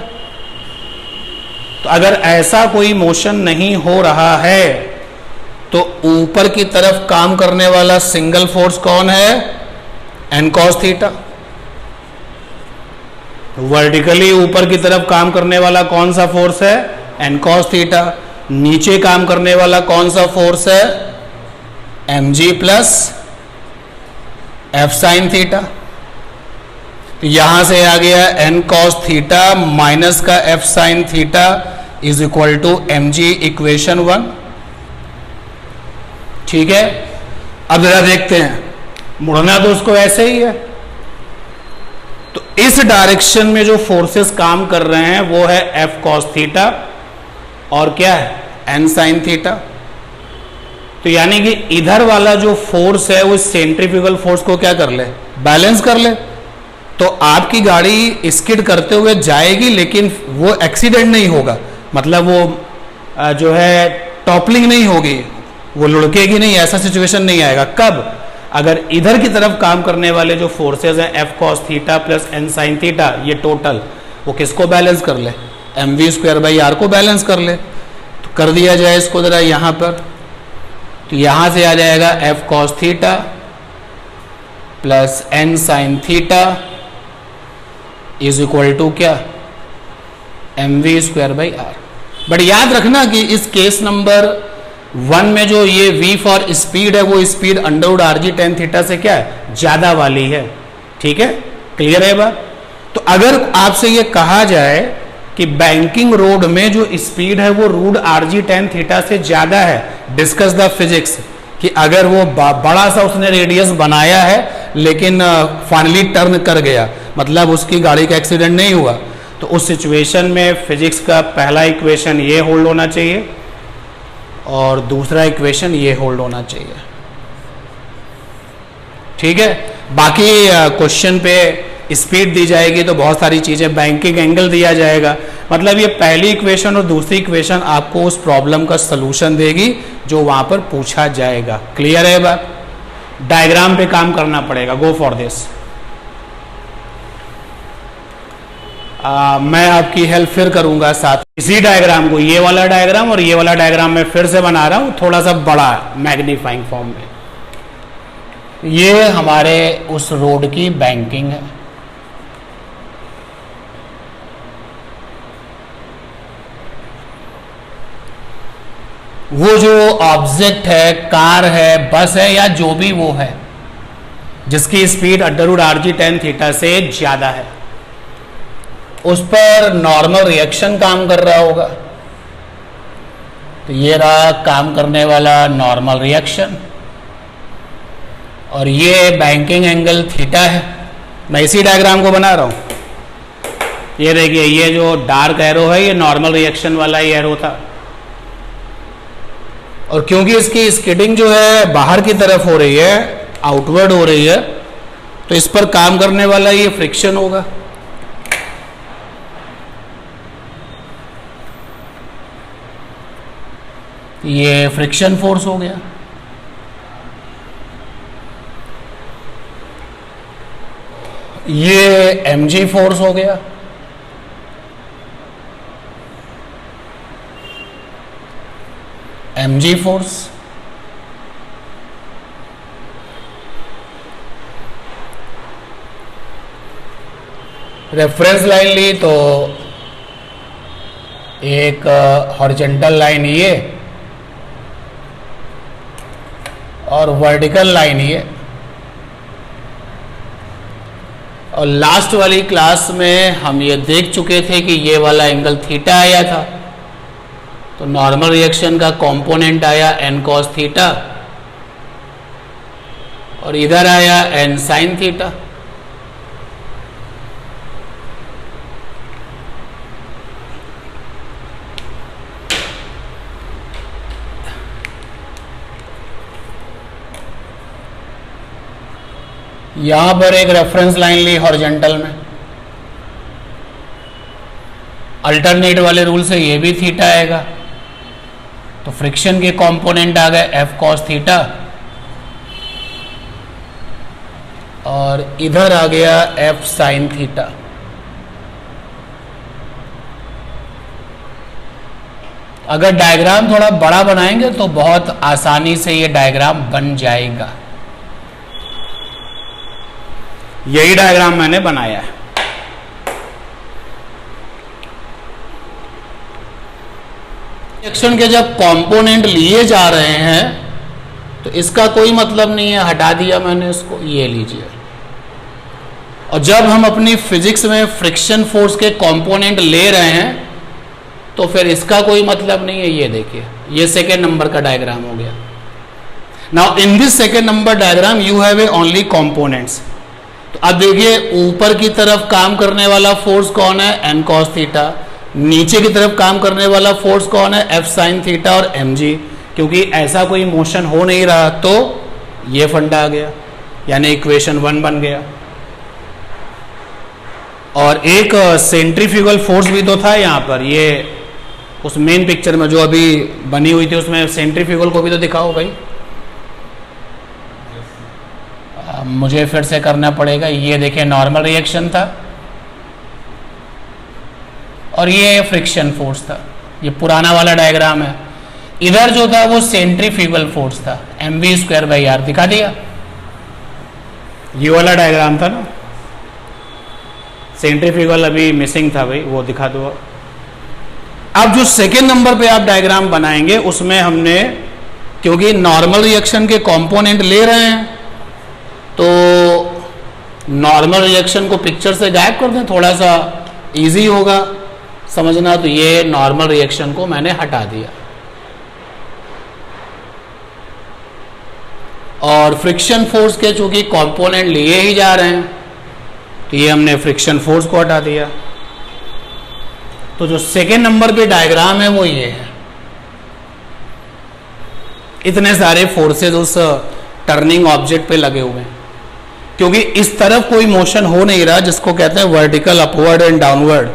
तो अगर ऐसा कोई मोशन नहीं हो रहा है तो ऊपर की तरफ काम करने वाला सिंगल फोर्स कौन है, एन कॉस थीटा। वर्टिकली ऊपर की तरफ काम करने वाला कौन सा फोर्स है, एन कॉस थीटा। नीचे काम करने वाला कौन सा फोर्स है, mg plus F sine theta. तो यहां से आ गया एन कॉस थीटा माइनस का F sine theta is equal to mg equation 1। ठीक है। अब जरा देखते हैं, मुड़ना तो उसको ऐसे ही है। तो इस डायरेक्शन में जो फोर्सेस काम कर रहे हैं वो है एफ कॉस थीटा और क्या है, एन साइन थीटा। तो यानी कि इधर वाला जो फोर्स है वो सेंट्रीफ्यूगल फोर्स को क्या कर ले, बैलेंस कर ले। तो आपकी गाड़ी स्किड करते हुए जाएगी लेकिन वो एक्सीडेंट नहीं होगा, मतलब वो जो है टॉपलिंग नहीं होगी, वो लुढ़केगी नहीं, ऐसा सिचुएशन नहीं आएगा। कब, अगर इधर की तरफ काम करने वाले जो फोर्सेस हैं F cos theta plus N sine theta, ये टोटल वो किसको बैलेंस कर ले, M V square by R को बैलेंस कर ले। तो कर दिया जाए इसको जरा यहां पर। तो यहां से आ जाएगा F cos theta plus N sine theta is equal to क्या, M V square by R. But याद रखना कि इस केस नंबर 1 में जो ये v फॉर स्पीड है वो speed under root R G tan theta से क्या है, ज्यादा वाली है। ठीक है, क्लियर है बात। तो अगर आपसे ये कहा जाए कि बैंकिंग रोड में जो स्पीड है वो root R G tan theta से ज्यादा है, डिस्कस द फिजिक्स, कि अगर वो बड़ा सा उसने रेडियस बनाया है लेकिन फाइनली टर्न कर गया, मतलब उसकी गाड़ी का एक्सीडेंट नहीं हुआ, तो उस सिचुएशन में फिजिक्स का पहला इक्वेशन ये होल्ड होना चाहिए और दूसरा इक्वेशन ये होल्ड होना चाहिए। ठीक है। बाकी क्वेश्चन पे स्पीड दी जाएगी तो बहुत सारी चीजें, बैंकिंग एंगल दिया जाएगा, मतलब ये पहली इक्वेशन और दूसरी इक्वेशन आपको उस प्रॉब्लम का सलूशन देगी जो वहां पर पूछा जाएगा। क्लियर है बात। डायग्राम पे काम करना पड़ेगा, गो फॉर दिस। मैं आपकी हेल्प फिर करूंगा साथ। इसी डायग्राम को, ये वाला डायग्राम और ये वाला डायग्राम मैं फिर से बना रहा हूं, थोड़ा सा बड़ा मैग्नीफाइंग फॉर्म में। ये हमारे उस रोड की बैंकिंग है। वो जो ऑब्जेक्ट है, कार है, बस है, या जो भी वो है जिसकी speed under root R G tan theta से ज्यादा है। उस पर नॉर्मल रिएक्शन काम कर रहा होगा। तो ये रहा काम करने वाला नॉर्मल रिएक्शन, और ये बैंकिंग एंगल थीटा है। मैं इसी डायग्राम को बना रहा हूं। ये देखिए, ये जो डार्क एरो है ये नॉर्मल रिएक्शन वाला ही एरो था, और क्योंकि इसकी स्किडिंग जो है बाहर की तरफ हो रही है, आउटवर्ड हो रही है, तो इस पर काम करने वाला ये फ्रिक्शन होगा। ये फ्रिक्शन फोर्स हो गया। ये mg फोर्स हो गया। mg फोर्स, रेफरेंस लाइन ली तो एक हॉरिजॉन्टल लाइन ये और वर्टिकल लाइन ये, और लास्ट वाली क्लास में हम ये देख चुके थे कि ये वाला एंगल थीटा आया था, तो नॉर्मल रिएक्शन का कंपोनेंट आया n cos थीटा, और इधर आया n sin थीटा। यहां पर एक रेफरेंस लाइन ली हॉरिजॉन्टल में, अल्टरनेट वाले रूल से ये भी थीटा आएगा, तो फ्रिक्शन के कंपोनेंट आ गए f cos थीटा, और इधर आ गया f sin थीटा। अगर डायग्राम थोड़ा बड़ा बनाएंगे तो बहुत आसानी से ये डायग्राम बन जाएगा। यही डायग्राम मैंने बनाया है। रिएक्शन के जब कंपोनेंट लिए जा रहे हैं तो इसका कोई मतलब नहीं है, हटा दिया मैंने इसको, ये लीजिए। और जब हम अपनी फिजिक्स में फ्रिक्शन फोर्स के कंपोनेंट ले रहे हैं तो फिर इसका कोई मतलब नहीं है। ये देखिए, ये सेकेंड नंबर का डायग्राम हो गया। Now in this second number diagram you have A only components. तो अब देखिए, ऊपर की तरफ काम करने वाला फोर्स कौन है, n cos थीटा। नीचे की तरफ काम करने वाला फोर्स कौन है, f sin थीटा और mg। क्योंकि ऐसा कोई मोशन हो नहीं रहा तो ये फंडा आ गया, यानी इक्वेशन 1 बन गया। और एक सेंट्रीफ्यूगल फोर्स भी तो था यहाँ पर, ये उस मेन पिक्चर में जो अभी बनी हुई थी उसमें सेंट्रीफ्यूगल को भी तो दिखाओ भाई। मुझे फिर से करना पड़ेगा। ये देखिए, नॉर्मल रिएक्शन था और ये फ्रिक्शन फोर्स था। ये पुराना वाला डायग्राम है। इधर जो था वो सेंट्रीफ्यूगल फोर्स था, mv²/r। दिखा दिया, ये वाला डायग्राम था ना। सेंट्रीफ्यूगल अभी मिसिंग था भाई, वो दिखा दो। अब जो सेकेंड नंबर पे आप डायग्राम बनाएंगे उसमें हमने, क्योंकि नॉर्मल रिएक्शन के कंपोनेंट ले रहे हैं तो नॉर्मल रिएक्शन को पिक्चर से गायब कर दें, थोड़ा सा इजी होगा समझना। तो ये नॉर्मल रिएक्शन को मैंने हटा दिया, और फ्रिक्शन फोर्स के चूंकि कंपोनेंट लिए ही जा रहे हैं तो ये हमने फ्रिक्शन फोर्स को हटा दिया। तो जो सेकेंड नंबर पे डायग्राम है वो ये है। इतने सारे फोर्सेस उस टर्निंग ऑब्जेक्ट पे लगे हुए हैं, क्योंकि इस तरफ कोई मोशन हो नहीं रहा जिसको कहते हैं वर्टिकल अपवर्ड एंड डाउनवर्ड।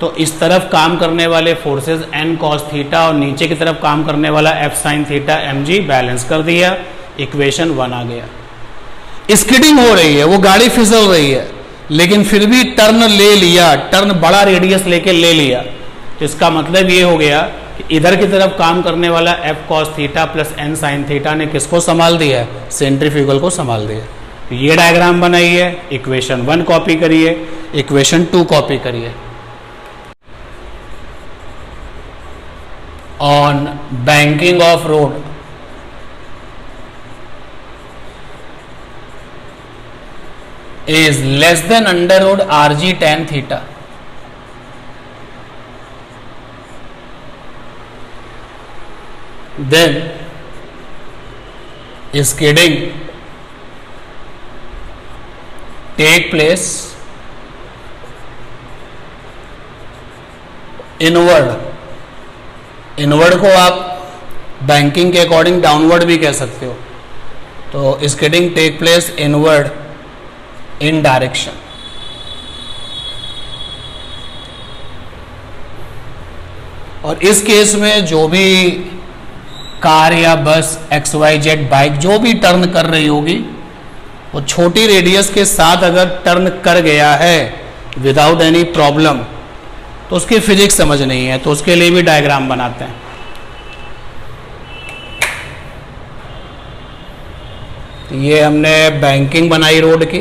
तो इस तरफ काम करने वाले फोर्सेस n cos थीटा और नीचे की तरफ काम करने वाला f sin theta mg balance कर दिया, इक्वेशन 1 आ गया। स्किडिंग हो रही है, वो गाड़ी फिसल रही है, लेकिन फिर भी टर्न ले लिया, टर्न बड़ा रेडियस लेके ले लिया। तो इसका मतलब ये हो गया कि इधर की तरफ काम करने वाला f cos theta plus n sin theta ने किसको संभाल दिया, सेंट्रीफ्यूगल को संभाल दिया। तो ये डायग्राम बनाइए, इक्वेशन 1 कॉपी करिए, इक्वेशन 2 कॉपी करिए। On banking of road is less than under root rg tan theta, then skidding take place inward को आप बैंकिंग के अकॉर्डिंग डाउनवर्ड भी कह सकते हो। तो skidding take place inward in direction. और इस केस में जो भी कार या बस XYZ बाइक जो भी टर्न कर रही होगी, वो छोटी रेडियस के साथ अगर टर्न कर गया है विदाउट एनी प्रॉब्लम, तो उसकी फिजिक्स समझ नहीं है, तो उसके लिए भी डायग्राम बनाते हैं। ये हमने बैंकिंग बनाई रोड की,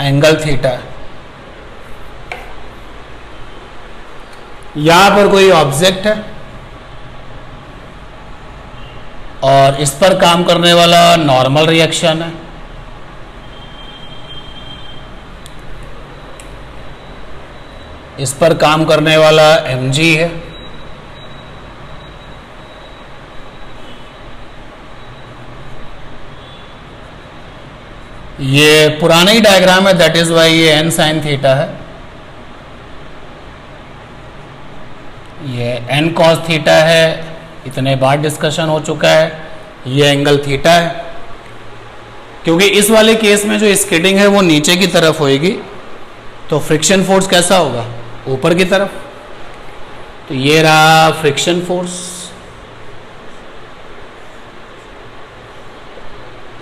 एंगल थीटा। यहां पर कोई ऑब्जेक्ट है और इस पर काम करने वाला नॉर्मल रिएक्शन है। इस पर काम करने वाला mg है। ये पुराना ही डायग्राम है, दैट इज वाई ये n sin थीटा है, ये n cos थीटा है, इतने बार डिस्कशन हो चुका है। ये एंगल थीटा है, क्योंकि इस वाले केस में जो स्किडिंग है वो नीचे की तरफ होएगी, तो फ्रिक्शन फोर्स कैसा होगा, ऊपर की तरफ। तो ये रहा फ्रिक्शन फोर्स,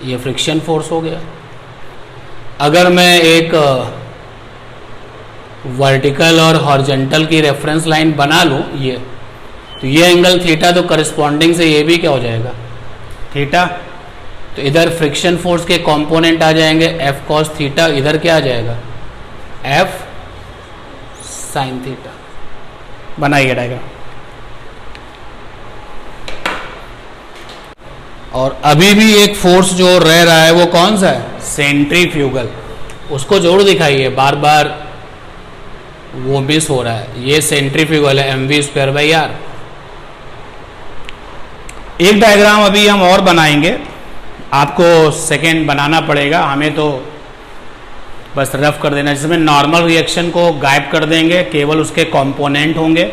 ये फ्रिक्शन फोर्स हो गया। अगर मैं एक वर्टिकल और हॉरिजॉन्टल की रेफरेंस लाइन बना लूं, ये तो ये एंगल थीटा, तो करस्पॉन्डिंग से ये भी क्या हो जाएगा, थीटा। तो इधर फ्रिक्शन फोर्स के कंपोनेंट आ जाएंगे F cos थीटा, इधर क्या आ जाएगा, F sin थीटा। बनाइए डायग्राम। और अभी भी एक फोर्स जो रह रहा है वो कौन सा है, सेंट्रीफ्यूगल। उसको जोड़ दिखाइए, बार बार वो मिस हो रहा है। ये सेंट्रीफ्यूगल है, mv²/r। एक डायग्राम अभी हम और बनाएंगे, आपको सेकेंड बनाना पड़ेगा, हमें तो बस रफ कर देना, जिसमें नॉर्मल रिएक्शन को गायब कर देंगे, केवल उसके कंपोनेंट होंगे,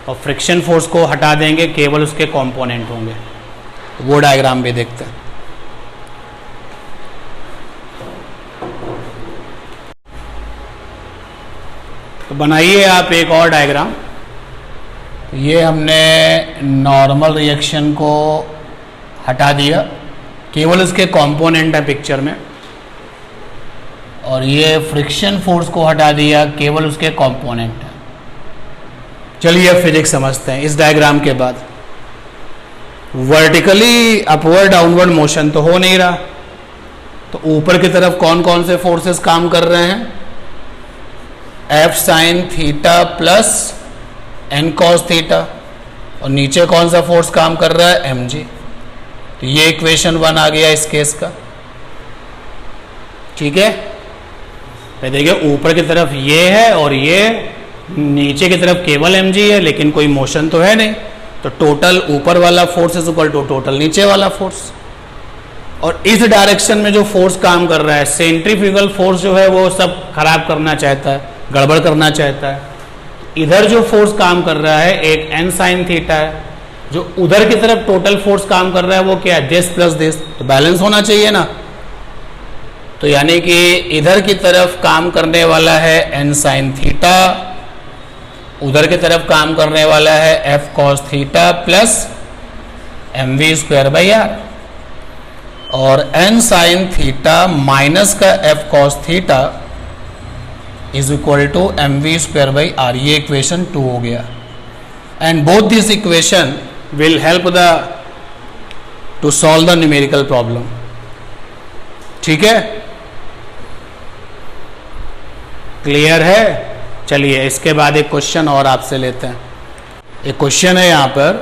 और फ्रिक्शन फोर्स को हटा देंगे, केवल उसके कंपोनेंट होंगे। वो डायग्राम भी देखते हैं। तो बनाइए आप एक और डायग्राम। ये हमने नॉर्मल रिएक्शन को हटा दिया, केवल इसके कंपोनेंट है पिक्चर में, और ये फ्रिक्शन फोर्स को हटा दिया, केवल उसके कंपोनेंट है। चलिए अब फिजिक्स समझते हैं। इस डायग्राम के बाद वर्टिकली अपवर्ड डाउनवर्ड मोशन तो हो नहीं रहा, तो ऊपर की तरफ कौन कौन से फोर्सेस काम कर रहे हैं, F sin theta plus n cos theta, और नीचे कौन सा फोर्स काम कर रहा है, mg। तो ये इक्वेशन 1 आ गया इस केस का, ठीक है। तो देखिए ऊपर की तरफ ये है और ये नीचे की तरफ केवल mg है, लेकिन कोई मोशन तो है नहीं, तो टोटल ऊपर वाला force is equal to total नीचे वाला फोर्स। और इस डायरेक्शन में जो फोर्स काम कर रहा है, सेंट्रीफ्यूगल फोर्स जो है वो सब खराब करना चाहता है, गड़बड़ करना चाहता है। इधर जो फोर्स काम कर रहा है एक n sin थीटा है, जो उधर की तरफ टोटल फोर्स काम कर रहा है वो क्या है, दिस प्लस दिस, तो बैलेंस होना चाहिए ना। तो यानी कि इधर की तरफ काम करने वाला है n sin थीटा, उधर की तरफ काम करने वाला है F cos theta plus mv²/r, और n sin थीटा माइनस का F cos theta is equal to mv²/r। ये इक्वेशन 2 हो गया। And both this equation will help the to solve the numerical problem, ठीक है, क्लियर है। चलिए इसके बाद एक क्वेश्चन और आपसे लेते हैं। एक क्वेश्चन है यहाँ पर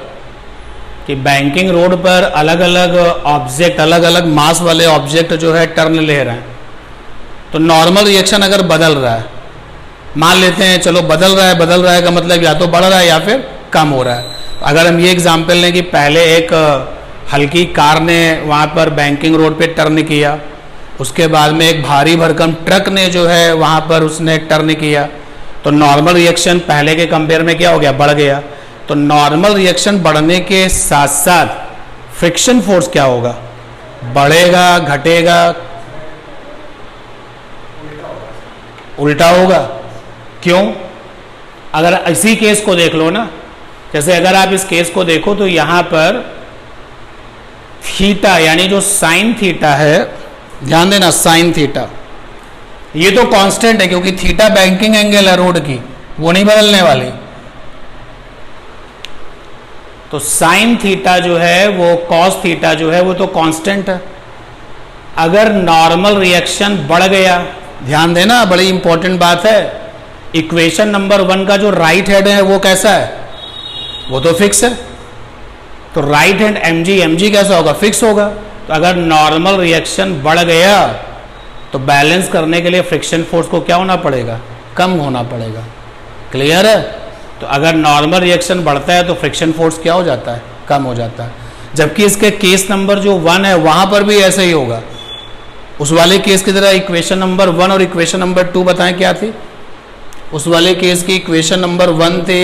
कि बैंकिंग रोड पर अलग अलग ऑब्जेक्ट, अलग अलग मास वाले ऑब्जेक्ट जो है टर्न ले रहे हैं, तो नॉर्मल रिएक्शन अगर बदल रहा है मान लेते हैं चलो बदल रहा है का मतलब या तो बढ़ रहा है या फिर कम हो रहा है। अगर हम ये एग्जांपल लें कि पहले एक हल्की कार ने वहाँ पर बैंकिंग रोड पे टर्न किया, उसके बाद में एक भारी भरकम ट्रक ने जो है वहाँ पर उसने टर्न किया, तो नॉर्मल रिएक्शन पहले के कंपेयर में क्या हो गया, बढ़ गया। तो नॉर्मल रिएक्शन बढ़ने के साथ साथ फ्रिक्शन फोर्स क्या होगा, बढ़ेगा, घटेगा, उल्टा होगा। क्यों? अगर इसी केस को देख लो ना, जैसे अगर आप इस केस को देखो तो यहां पर थीटा यानी जो साइन थीटा है, ध्यान देना साइन थीटा, ये तो कांस्टेंट है क्योंकि थीटा बैंकिंग एंगल है रोड की, वो नहीं बदलने वाली। तो साइन थीटा जो है वो कॉस थीटा जो है वो तो कांस्टेंट है। अगर नॉर्मल रिएक्शन बढ़ गया, ध्यान देना बड़ी इंपॉर्टेंट बात है, इक्वेशन नंबर 1 का जो राइट हैंड है वो कैसा है, वो तो फिक्स है। तो राइट हैंड mg कैसा होगा, फिक्स होगा। तो अगर नॉर्मल रिएक्शन बढ़ गया तो बैलेंस करने के लिए फ्रिक्शन फोर्स को क्या होना पड़ेगा, कम होना पड़ेगा। क्लियर है? तो अगर नॉर्मल रिएक्शन बढ़ता है तो फ्रिक्शन फोर्स क्या हो जाता है, कम हो जाता है। जबकि इसके केस नंबर जो 1 है वहां पर भी ऐसे ही होगा। उस वाले केस की तरह इक्वेशन नंबर 1 और इक्वेशन नंबर 2 बताएं क्या थी। उस वाले केस की इक्वेशन नंबर 1 थे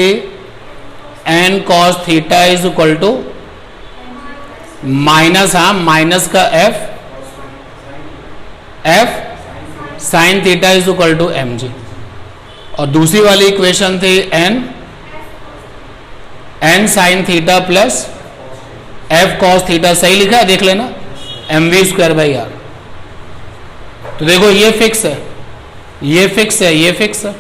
n cos theta is equal to minus, हाँ माइनस का f sine theta is equal to mg। और दूसरी वाली इक्वेशन थी n sine theta plus f cos theta. सही लिखा है, देख लेना, mv स्क्वायर बाई आर। तो देखो ये फिक्स है, ये फिक्स है, ये फिक्स है।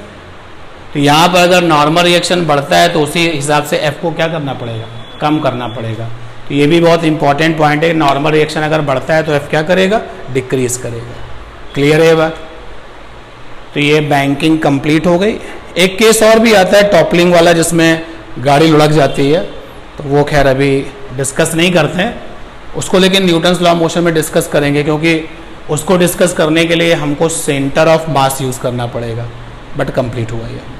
तो यहाँ पर अगर नॉर्मल रिएक्शन बढ़ता है तो उसी हिसाब से f को क्या करना पड़ेगा, कम करना पड़ेगा। तो ये भी बहुत इंपॉर्टेंट पॉइंट है, नॉर्मल रिएक्शन अगर बढ़ता है तो f क्या करेगा, डिक्रीज करेगा। क्लियर है ये बात? तो ये बैंकिंग कंप्लीट हो गई। एक केस और भी आता है टॉपलिंग वाला, जिसमें गाड़ी लुढ़क जाती है, तो वो खैर अभी डिस्कस नहीं करते हैं उसको, लेकिन न्यूटन्स लॉ ऑफ मोशन में डिस्कस करेंगे, क्योंकि उसको डिस्कस करने के लिए हमको सेंटर ऑफ मास यूज़ करना पड़ेगा। बट कंप्लीट हुआ ये।